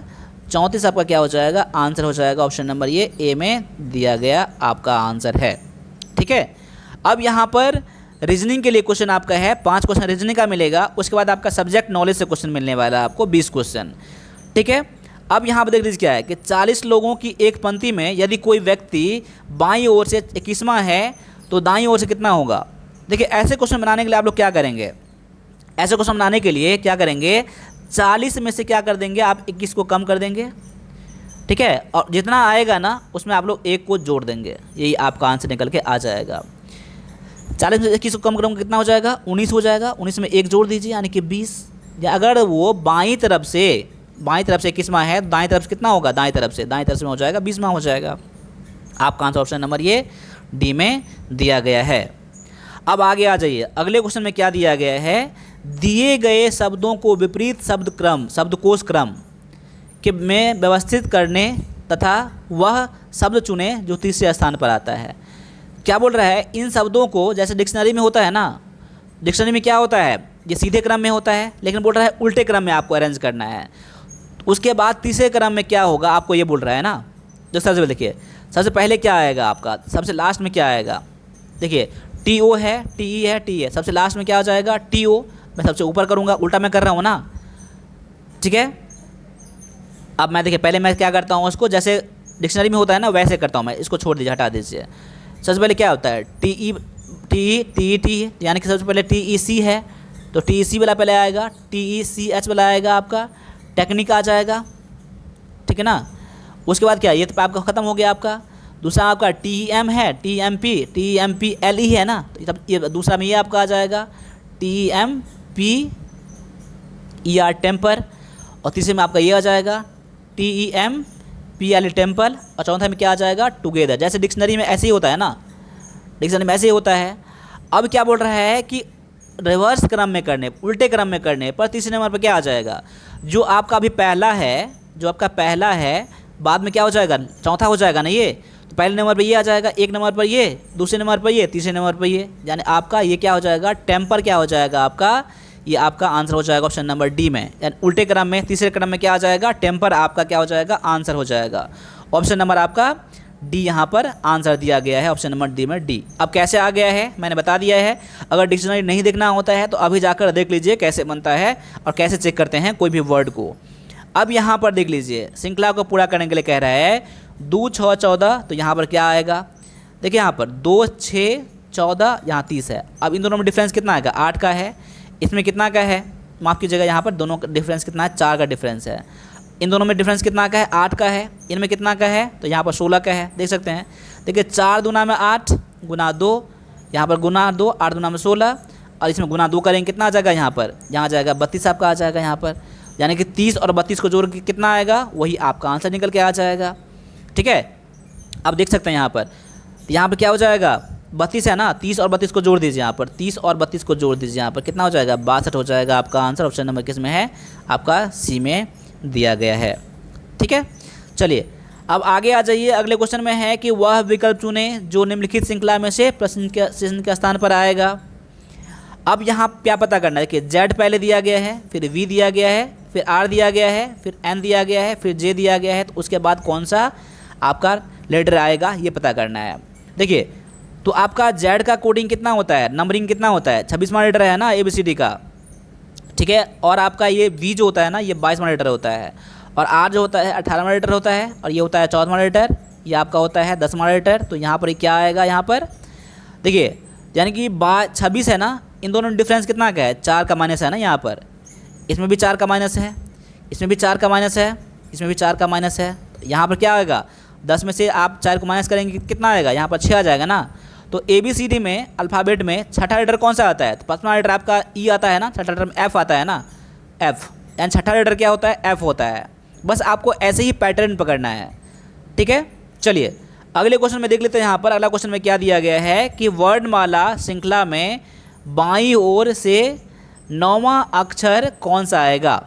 34 आपका क्या हो जाएगा, आंसर हो जाएगा ऑप्शन नंबर ये ए में दिया गया आपका आंसर है, ठीक है। अब यहाँ पर रीजनिंग के लिए क्वेश्चन आपका है, 5 क्वेश्चन रीजनिंग का मिलेगा। उसके बाद आपका सब्जेक्ट नॉलेज से क्वेश्चन मिलने वाला है आपको 20 क्वेश्चन, ठीक है। अब यहाँ पर देख लीजिए क्या है कि 40 लोगों की एक पंक्ति में यदि कोई व्यक्ति बाईं ओर से 21वां है तो दाईं ओर से कितना होगा। देखिए ऐसे क्वेश्चन बनाने के लिए आप लोग क्या करेंगे, ऐसे क्वेश्चन बनाने के लिए क्या करेंगे, 40 में से क्या कर देंगे आप, 21 को कम कर देंगे, ठीक है। और जितना आएगा ना उसमें आप लोग 1 को जोड़ देंगे, यही आपका आंसर निकल के आ जाएगा। 40 में 21 को कम करूँगा कितना हो जाएगा, 19 हो जाएगा। 19 में 1 जोड़ दीजिए यानी कि 20। या अगर वो बाईं तरफ से 21वां है, दाईं तरफ से कितना होगा, दाईं तरफ से में हो जाएगा 20वां हो जाएगा। आपका आंसर ऑप्शन नंबर ये डी में दिया गया है। अब आगे आ जाइए, अगले क्वेश्चन में क्या दिया गया है, दिए गए शब्दों को विपरीत शब्दकोश क्रम के में व्यवस्थित करने तथा वह शब्द चुने जो तीसरे स्थान पर आता है। क्या बोल रहा है, इन शब्दों को जैसे डिक्शनरी में होता है ना, डिक्शनरी में क्या होता है, ये सीधे क्रम में होता है, लेकिन बोल रहा है उल्टे क्रम में आपको अरेंज करना है। उसके बाद तीसरे क्रम में क्या होगा आपको ये बोल रहा है ना। जो सबसे पहले देखिए, सबसे पहले क्या आएगा आपका, सबसे लास्ट में क्या आएगा, देखिए TO है, TE है, T है, सबसे लास्ट में क्या हो जाएगा TO। मैं सबसे ऊपर करूँगा, उल्टा मैं कर रहा हूँ ना, ठीक है। अब मैं देखिए पहले मैं क्या करता हूँ, उसको जैसे डिक्शनरी में होता है ना वैसे करता हूँ मैं, इसको छोड़ दीजिए, हटा दीजिए। सबसे पहले क्या होता है TE यानी कि सबसे पहले TEC है, तो TEC वाला पहले आएगा, TECH वाला आएगा आपका, टेक्निक आ जाएगा, ठीक है ना। उसके बाद क्या, ये तो आपका ख़त्म हो गया आपका। दूसरा आपका TEM है, TEMPLE है ना, तो तब ये दूसरा में ये आपका आ जाएगा TEMPER टेम्पर। और तीसरे में आपका ये आ जाएगा TEMPLE टेम्पल। और चौथा में क्या आ जाएगा टुगेदर। जैसे डिक्शनरी में ऐसे ही होता है ना, डिक्शनरी में ऐसे ही होता है। अब क्या बोल रहा है कि रिवर्स क्रम में करने, उल्टे क्रम में करने पर तीसरे नंबर पर क्या आ जाएगा, जो आपका अभी पहला है, जो आपका पहला है बाद में क्या हो जाएगा, चौथा हो जाएगा ना ये। तो पहले नंबर पर ये आ जाएगा, एक नंबर पर ये, दूसरे नंबर पर ये, तीसरे नंबर पर ये, यानी आपका ये क्या हो जाएगा टेम्पर क्या हो जाएगा आपका, ये आपका आंसर हो जाएगा ऑप्शन नंबर डी में। यानी उल्टे क्रम में तीसरे क्रम में क्या आ जाएगा टेम्पर, आपका क्या हो जाएगा आंसर हो जाएगा ऑप्शन नंबर आपका डी। यहाँ पर आंसर दिया गया है ऑप्शन नंबर डी में डी। अब कैसे आ गया है मैंने बता दिया है। अगर डिक्शनरी नहीं देखना होता है तो अभी जाकर देख लीजिए कैसे बनता है और कैसे चेक करते हैं कोई भी वर्ड को। अब यहाँ पर देख लीजिए, श्रृंखला को पूरा करने के लिए कह रहा है 2 6 14, तो यहाँ पर क्या आएगा, देखिए यहाँ पर 2 6 14, यहाँ 30 है। अब इन दोनों में डिफरेंस कितना आएगा, 8 का है, इसमें कितना का है, माफ़ कीजिएगा, यहाँ पर दोनों का डिफरेंस कितना है, 4 का डिफरेंस है। इन दोनों में डिफरेंस कितना का है, 8 का है। इनमें कितना का है, तो यहाँ पर 16 का है, देख सकते हैं। देखिए 4 दूना में 8 गुना 2, यहाँ पर गुना 2, 8 दूना में 16, और इसमें गुना 2 करेंगे कितना आ जाएगा, यहाँ पर यहाँ जाएगा 32 आपका आ जाएगा यहाँ पर, यानी कि 30 और 32 को जोड़ के कितना आएगा, वही आपका आंसर निकल के आ जाएगा। ठीक है, अब देख सकते हैं यहाँ पर, यहाँ पर क्या हो जाएगा 32 है ना, 30 और 32 को जोड़ दीजिए, यहाँ पर 30 और 32 को जोड़ दीजिए, यहाँ पर कितना हो जाएगा 62 हो जाएगा आपका आंसर। ऑप्शन नंबर किस में है, आपका सी में दिया गया है। ठीक है, चलिए अब आगे आ जाइए, अगले क्वेश्चन में है कि वह विकल्प चुने जो निम्नलिखित श्रृंखला में से प्रश्न के स्थान पर आएगा। अब यहाँ क्या पता करना है कि Z पहले दिया गया है, फिर V दिया गया है, फिर R दिया गया है, फिर N दिया गया है, फिर J दिया गया है, तो उसके बाद कौन सा आपका लेटर आएगा ये पता करना है। देखिए, तो आपका Z का कोडिंग कितना होता है, नंबरिंग कितना होता है, 26वां लेटर है ना ABCD का, ठीक है। और आपका ये V जो होता है ना, ये 22वां लेटर होता है, और R जो होता है 18वां लेटर होता है, और ये होता है 14वां लेटर, ये आपका होता है 10वां लेटर। तो यहाँ पर क्या आएगा, यहाँ पर देखिए, यानी कि 26 है ना, इन दोनों में डिफरेंस कितना का है, 4 का माइनस है ना यहाँ पर, इसमें भी 4 का माइनस है, इसमें भी 4 का माइनस है, इसमें भी 4 का माइनस है। तो यहाँ पर क्या आएगा, 10 में से आप 4 को माइनस करेंगे कितना आएगा, यहाँ पर 6 आ जाएगा ना। तो ABCD में अल्फ़ाबेट में छठा लेटर कौन सा आता है, तो पाँचवा लेटर आपका E आता है ना, छठा लेटर में F आता है ना, F, यानी छठा लेटर क्या होता है, F होता है। बस आपको ऐसे ही पैटर्न पकड़ना है, ठीक है। चलिए अगले क्वेश्चन में देख लेते हैं। यहाँ पर अगला क्वेश्चन में क्या दिया गया है कि वर्णमाला श्रृंखला में बाईं ओर से 9वां अक्षर कौन सा आएगा।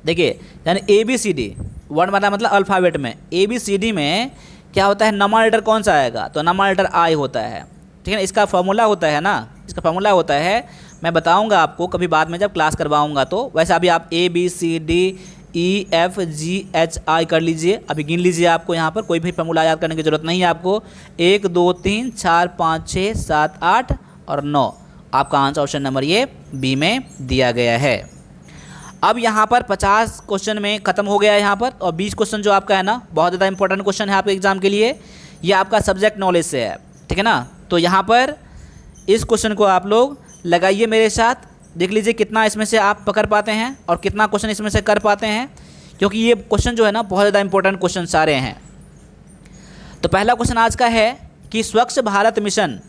देखिए, यानी ABCD वर्णमाला मतलब अल्फ़ाबेट में ABCD में क्या होता है, 9वां लेटर कौन सा आएगा, तो 9वां लेटर I होता है, ठीक है ना। इसका फॉर्मूला होता है ना, इसका फॉर्मूला होता है, मैं बताऊंगा आपको कभी बाद में जब क्लास करवाऊंगा। तो वैसे अभी आप ABCDEFGHI कर लीजिए, अभी गिन लीजिए, आपको यहाँ पर कोई भी फॉर्मूला याद करने की ज़रूरत नहीं है आपको। 1 2 3 4 5 6 7 8 और 9, आपका आंसर ऑप्शन नंबर ये बी में दिया गया है। अब यहाँ पर 50 क्वेश्चन में ख़त्म हो गया है यहाँ पर, और 20 क्वेश्चन जो आपका है ना, बहुत ज़्यादा इंपॉर्टेंट क्वेश्चन है आपके एग्जाम के लिए, ये आपका सब्जेक्ट नॉलेज से है, ठीक है ना। तो यहाँ पर इस क्वेश्चन को आप लोग लगाइए मेरे साथ, देख लीजिए कितना इसमें से आप पकड़ पाते हैं और कितना क्वेश्चन इसमें से कर पाते हैं, क्योंकि ये क्वेश्चन जो है ना बहुत ज़्यादा इंपॉर्टेंट क्वेश्चन सारे हैं। तो पहला क्वेश्चन आज का है कि स्वच्छ भारत मिशन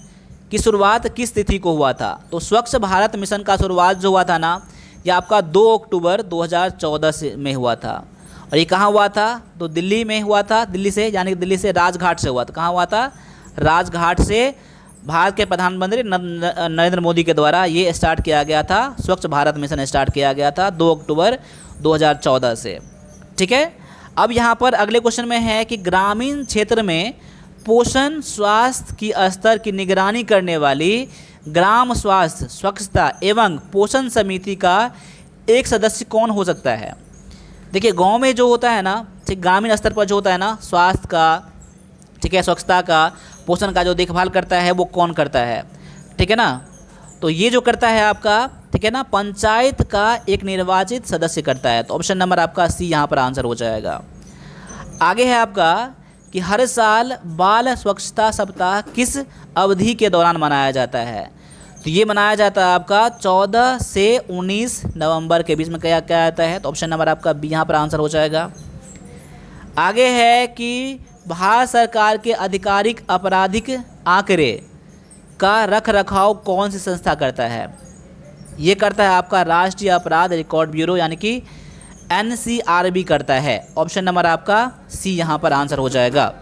की शुरुआत किस तिथि को हुआ था। तो स्वच्छ भारत मिशन का शुरुआत जो हुआ था ना, ये आपका 2 अक्टूबर 2014 में हुआ था, और ये कहाँ हुआ था, तो दिल्ली में हुआ था, दिल्ली से, यानी कि दिल्ली से राजघाट से हुआ था। कहाँ हुआ था, राजघाट से भारत के प्रधानमंत्री नरेंद्र मोदी के द्वारा ये स्टार्ट किया गया था, स्वच्छ भारत मिशन स्टार्ट किया गया था 2 अक्टूबर 2014 से, ठीक है। अब यहाँ पर अगले क्वेश्चन में है कि ग्रामीण क्षेत्र में पोषण स्वास्थ्य की स्तर की निगरानी करने वाली ग्राम स्वास्थ्य स्वच्छता एवं पोषण समिति का एक सदस्य कौन हो सकता है। देखिए, गांव में जो होता है ना, ठीक, ग्रामीण स्तर पर जो होता है ना, स्वास्थ्य का, ठीक है, स्वच्छता का, पोषण का जो देखभाल करता है वो कौन करता है, ठीक है ना। तो ये जो करता है आपका, ठीक है ना, पंचायत का एक निर्वाचित सदस्य करता है। तो ऑप्शन नंबर आपका सी यहाँ पर आंसर हो जाएगा। आगे है आपका कि हर साल बाल स्वच्छता सप्ताह किस अवधि के दौरान मनाया जाता है। तो ये मनाया जाता है आपका 14 से 19 नवंबर के बीच में। क्या क्या आता है, तो ऑप्शन नंबर आपका बी यहाँ पर आंसर हो जाएगा। आगे है कि भारत सरकार के आधिकारिक आपराधिक आंकड़े का रख रखाव कौन सी संस्था करता है। ये करता है आपका राष्ट्रीय अपराध रिकॉर्ड ब्यूरो, यानी कि NCRB करता है। ऑप्शन नंबर आपका सी यहाँ पर आंसर हो जाएगा।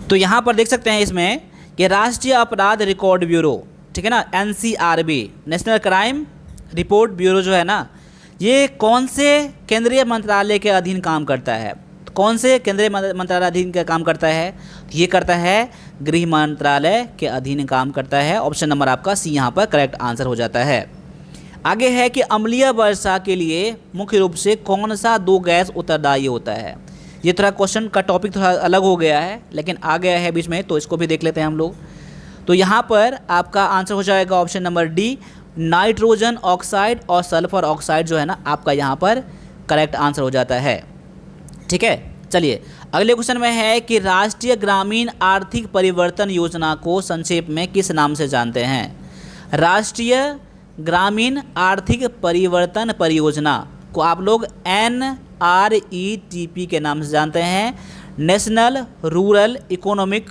तो यहाँ पर देख सकते हैं इसमें कि राष्ट्रीय अपराध रिकॉर्ड ब्यूरो, ठीक है ना, NCRB national crime report bureau जो है ना, ये कौन से केंद्रीय मंत्रालय के अधीन काम करता है। तो कौन से केंद्रीय मंत्रालय अधीन का काम करता है, तो ये करता है गृह मंत्रालय के अधीन काम करता है। ऑप्शन नंबर आपका सी यहाँ पर करेक्ट आंसर हो जाता है। आगे है कि अम्लीय वर्षा के लिए मुख्य रूप से कौन सा 2 गैस उत्तरदायी होता है। ये थोड़ा क्वेश्चन का टॉपिक थोड़ा अलग हो गया है, लेकिन आ गया है बीच में, तो इसको भी देख लेते हैं हम लोग। तो यहाँ पर आपका आंसर हो जाएगा option number D, nitrogen oxide और सल्फर ऑक्साइड जो है ना, आपका यहाँ पर करेक्ट आंसर हो जाता है, ठीक है। चलिए अगले क्वेश्चन में है कि राष्ट्रीय ग्रामीण आर्थिक परिवर्तन योजना को संक्षेप में किस नाम से जानते हैं। राष्ट्रीय ग्रामीण आर्थिक परिवर्तन परियोजना को आप लोग NRETP के नाम से जानते हैं, national rural economic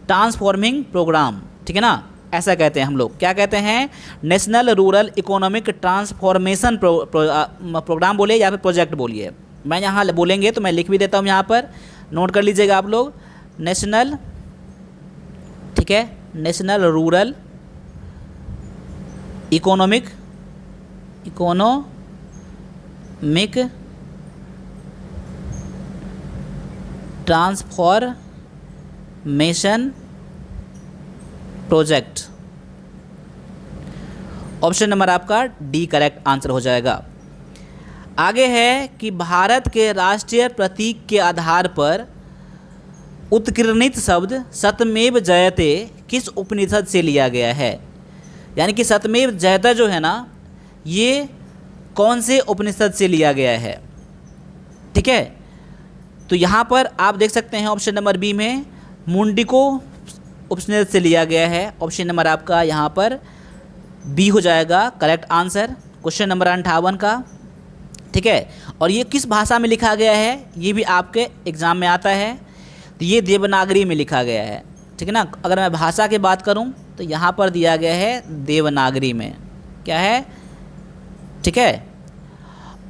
transforming programme, ठीक है ना, ऐसा कहते हैं हम लोग। क्या कहते हैं, national rural economic transformation programme बोलिए या फिर प्रोजेक्ट बोलिए। मैं यहाँ बोलेंगे तो मैं लिख भी देता हूँ, यहाँ पर नोट कर लीजिएगा आप लोग, नेशनल, ठीक है, national rural economic transformation project. Option number आपका डी करेक्ट आंसर हो जाएगा। आगे है कि भारत के राष्ट्रीय प्रतीक के आधार पर उत्कीर्णित शब्द सत्यमेव जयते किस उपनिषद से लिया गया है। यानी कि सत्यमेव जयते जो है ना, ये कौन से उपनिषद से लिया गया है। ठीक है, तो यहाँ पर आप देख सकते हैं ऑप्शन नंबर बी में मुंडिको उपनिषद से लिया गया है। ऑप्शन नंबर आपका यहाँ पर बी हो जाएगा करेक्ट आंसर क्वेश्चन नंबर 58 का। ठीक है, और ये किस भाषा में लिखा गया है, ये भी आपके एग्ज़ाम में आता है। तो ये देवनागरी में लिखा गया है। ठीक है ना, अगर मैं भाषा की बात करूं तो यहाँ पर दिया गया है देवनागरी में। क्या है, ठीक है,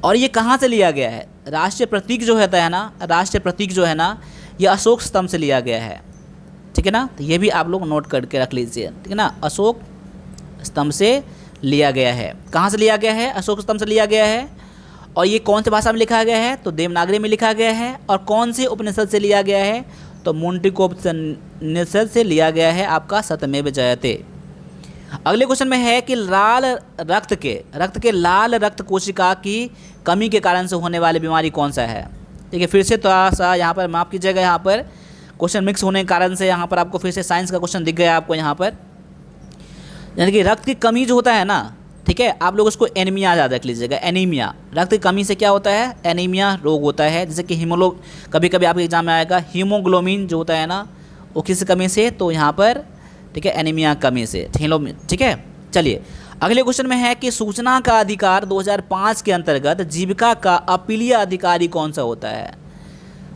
और ये कहाँ से लिया गया है। राष्ट्रीय प्रतीक जो होता है ना, राष्ट्रीय प्रतीक जो है ना, ये अशोक स्तंभ से लिया गया है। ठीक है ना, तो ये भी आप लोग नोट करके रख लीजिए। ठीक है ना, अशोक स्तंभ से लिया गया है। कहाँ से लिया गया है, अशोक स्तंभ से लिया गया है। और ये कौन सी भाषा में लिखा गया है, तो देवनागरी में लिखा गया है। और कौन से उपनिषद से लिया गया है, तो मुंडिकोपनिषद से लिया गया है आपका सत्यमेव जयते। अगले क्वेश्चन में है कि लाल रक्त के लाल रक्त कोशिका की कमी के कारण से होने वाली बीमारी कौन सा है। ठीक है, फिर से थोड़ा सा यहाँ पर माफ़ कीजिएगा, यहाँ पर क्वेश्चन मिक्स होने के कारण से यहाँ पर आपको फिर से साइंस का क्वेश्चन दिख गया आपको यहाँ पर। यानी कि रक्त की कमी जो होता है ना, ठीक है, आप लोग उसको एनीमिया याद रख लीजिएगा। एनीमिया, रक्त की कमी से क्या होता है, एनीमिया रोग होता है। जैसे कि कभी कभी आपके एग्जाम में आएगा हीमोग्लोबिन जो होता है ना, वो किस कमी से, तो यहाँ पर ठीक है एनीमिया कमी से। ठीक है, चलिए अगले क्वेश्चन में है कि सूचना का अधिकार 2005 के अंतर्गत जीविका का अपीलीय अधिकारी कौन सा होता है।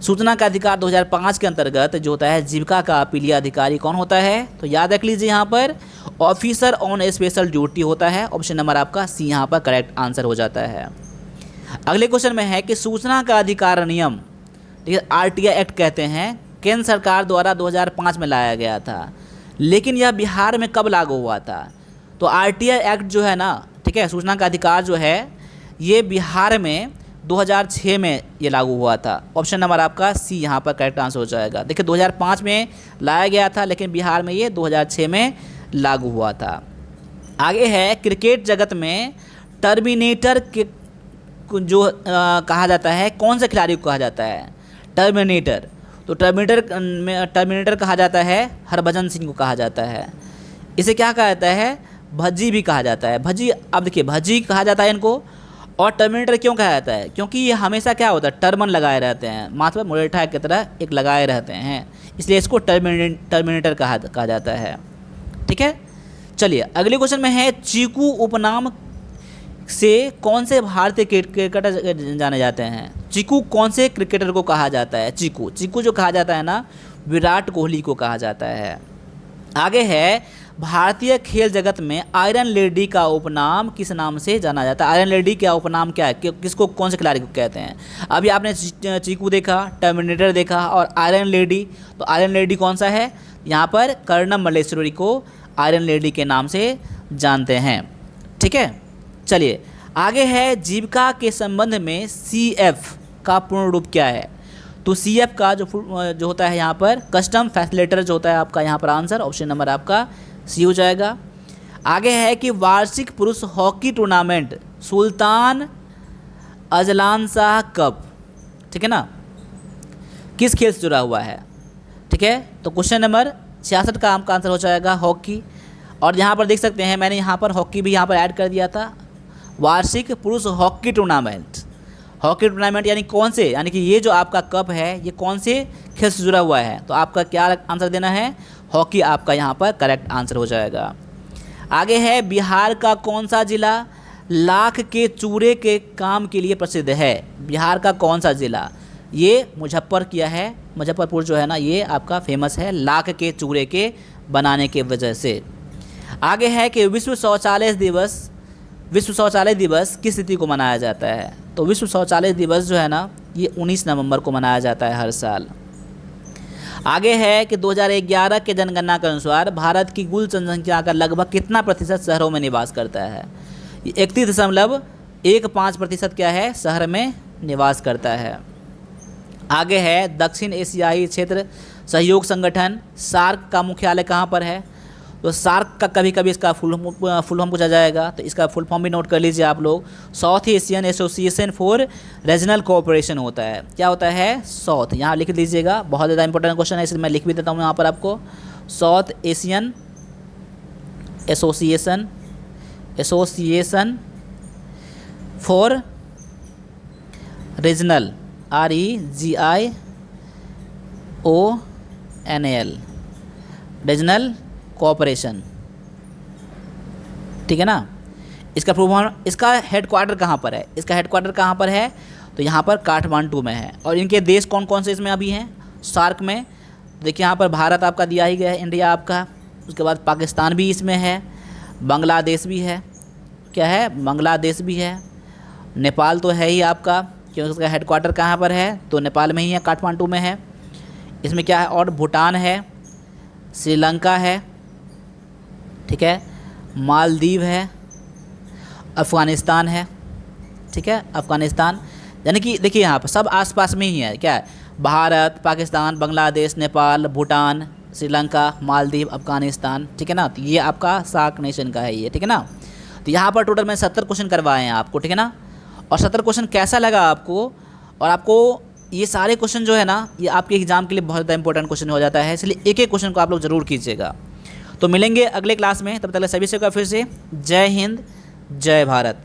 सूचना का अधिकार 2005 के अंतर्गत जो होता है जीविका का अपीलीय अधिकारी कौन होता है, तो याद रख लीजिए यहाँ पर ऑफिसर ऑन स्पेशल ड्यूटी होता है। ऑप्शन नंबर आपका सी यहाँ पर करेक्ट आंसर हो जाता है। अगले क्वेश्चन में है कि सूचना का अधिकार नियम, ठीक है, आरटीआई एक्ट कहते हैं, केंद्र सरकार द्वारा 2005 में लाया गया था, लेकिन यह बिहार में कब लागू हुआ था। तो आरटीआई एक्ट जो है ना, ठीक है, सूचना का अधिकार जो है ये बिहार में 2006 में ये लागू हुआ था। ऑप्शन नंबर आपका सी यहाँ पर करेक्ट आंसर हो जाएगा। देखिए 2005 में लाया गया था, लेकिन बिहार में ये 2006 में लागू हुआ था। आगे है क्रिकेट जगत में टर्मिनेटर के जो कहा जाता है, कौन से खिलाड़ी को कहा जाता है टर्मिनेटर। तो टर्मिनेटर कहा जाता है हरभजन सिंह को कहा जाता है। इसे क्या कहा जाता है, भज्जी भी कहा जाता है। भज्जी, अब देखिए भज्जी कहा जाता है इनको। और टर्मिनेटर क्यों कहा जाता है, क्योंकि ये हमेशा क्या होता है, टर्मन लगाए रहते हैं, माथ पर मुरेठा की तरह एक लगाए रहते हैं, इसलिए इसको टर्मिनेटर कहा जाता है। ठीक है, चलिए अगले क्वेश्चन में है चीकू उपनाम से कौन से भारतीय क्रिकेटर जाने जाते हैं। चीकू कौन से क्रिकेटर को कहा जाता है, चीकू जो कहा जाता है ना, विराट कोहली को कहा जाता है। आगे है भारतीय खेल जगत में आयरन लेडी का उपनाम किस नाम से जाना जाता है। आयरन लेडी का उपनाम क्या है, किसको, कौन से खिलाड़ी को कहते हैं। अभी आपने चीकू देखा, टर्मिनेटर देखा और आयरन लेडी। तो आयरन लेडी कौन सा है, यहाँ पर कर्णम मल्लेश्वरी को आयरन लेडी के नाम से जानते हैं। ठीक है, चलिए आगे है जीविका के संबंध में CF का पूर्ण रूप क्या है। तो CF का जो होता है यहाँ पर कस्टम फैसिलिटेटर जो होता है आपका यहाँ पर आंसर ऑप्शन नंबर आपका सी हो जाएगा। आगे है कि वार्षिक पुरुष hockey tournament Sultan Azlan Shah cup, ठीक है ना, किस खेल से जुड़ा हुआ है। ठीक है, तो क्वेश्चन नंबर 66 का आपका आंसर हो जाएगा हॉकी। और यहाँ पर देख सकते हैं मैंने यहाँ पर हॉकी भी यहाँ पर ऐड कर दिया था। वार्षिक पुरुष हॉकी टूर्नामेंट यानी कौन से, यानी कि ये जो आपका कप है ये कौन से खेल से जुड़ा हुआ है। तो आपका क्या आंसर देना है, हॉकी आपका यहाँ पर करेक्ट आंसर हो जाएगा। आगे है बिहार का कौन सा ज़िला लाख के चूड़े के काम के लिए प्रसिद्ध है। बिहार का कौन सा ज़िला, ये मुजफ्फरपुर जो है ना, ये आपका फेमस है लाख के चूड़े के बनाने के वजह से। आगे है कि विश्व शौचालय दिवस किस तिथि को मनाया जाता है। तो विश्व शौचालय दिवस जो है ना, ये 19 नवंबर को मनाया जाता है हर साल। आगे है कि 2011 के जनगणना के अनुसार भारत की कुल जनसंख्या का लगभग कितना प्रतिशत शहरों में निवास करता है। 31.15% क्या है, शहर में निवास करता है। आगे है दक्षिण एशियाई क्षेत्र सहयोग संगठन, सार्क का मुख्यालय कहाँ पर है? तो सार्क का कभी कभी इसका फुल फॉर्म पूछा जाएगा, तो इसका फुल फॉर्म भी नोट कर लीजिए आप लोग। South Asian association for regional cooperation होता है। क्या होता है? साउथ, यहाँ लिख लीजिएगा, बहुत ज़्यादा इंपॉर्टेंट क्वेश्चन है, इसलिए मैं लिख भी देता हूँ यहाँ पर आपको। South Asian association for regional REGIONAL regional cooperation, ठीक है ना। इसका इसका हेडक्वार्टर कहाँ पर है? इसका हेडक्वार्टर कहाँ पर है? तो यहाँ पर काठमांडू में है। और इनके देश कौन कौन से इसमें अभी हैं सार्क में? देखिए यहाँ पर भारत आपका दिया ही गया है, इंडिया आपका, उसके बाद पाकिस्तान भी इसमें है, बांग्लादेश भी है, क्या है? बांग्लादेश भी है, नेपाल तो है ही आपका, क्योंकि उसका हेडक्वार्टर कहाँ पर है? तो नेपाल में ही है, काठमांडू में है। इसमें क्या है? और भूटान है, श्रीलंका है, ठीक है, मालदीव है, अफ़गानिस्तान है, ठीक है, अफ़गानिस्तान। यानी कि देखिए यहाँ पर सब आसपास में ही है, क्या है? भारत, पाकिस्तान, बांग्लादेश, नेपाल, भूटान, श्रीलंका, मालदीव, अफ़गानिस्तान, ठीक है ना। तो ये आपका सार्क नेशन का है ये, ठीक है ना। तो यहाँ पर टोटल मैं 70 क्वेश्चन करवाए हैं आपको, ठीक है ना। और 70 क्वेश्चन कैसा लगा आपको? और आपको ये सारे क्वेश्चन जो है ना, ये आपके एग्जाम के लिए बहुत ज़्यादा इंपॉर्टेंट क्वेश्चन हो जाता है, इसलिए एक एक क्वेश्चन को आप लोग ज़रूर कीजिएगा। तो मिलेंगे अगले क्लास में, तब तक सभी से का फिर से जय हिंद, जय भारत।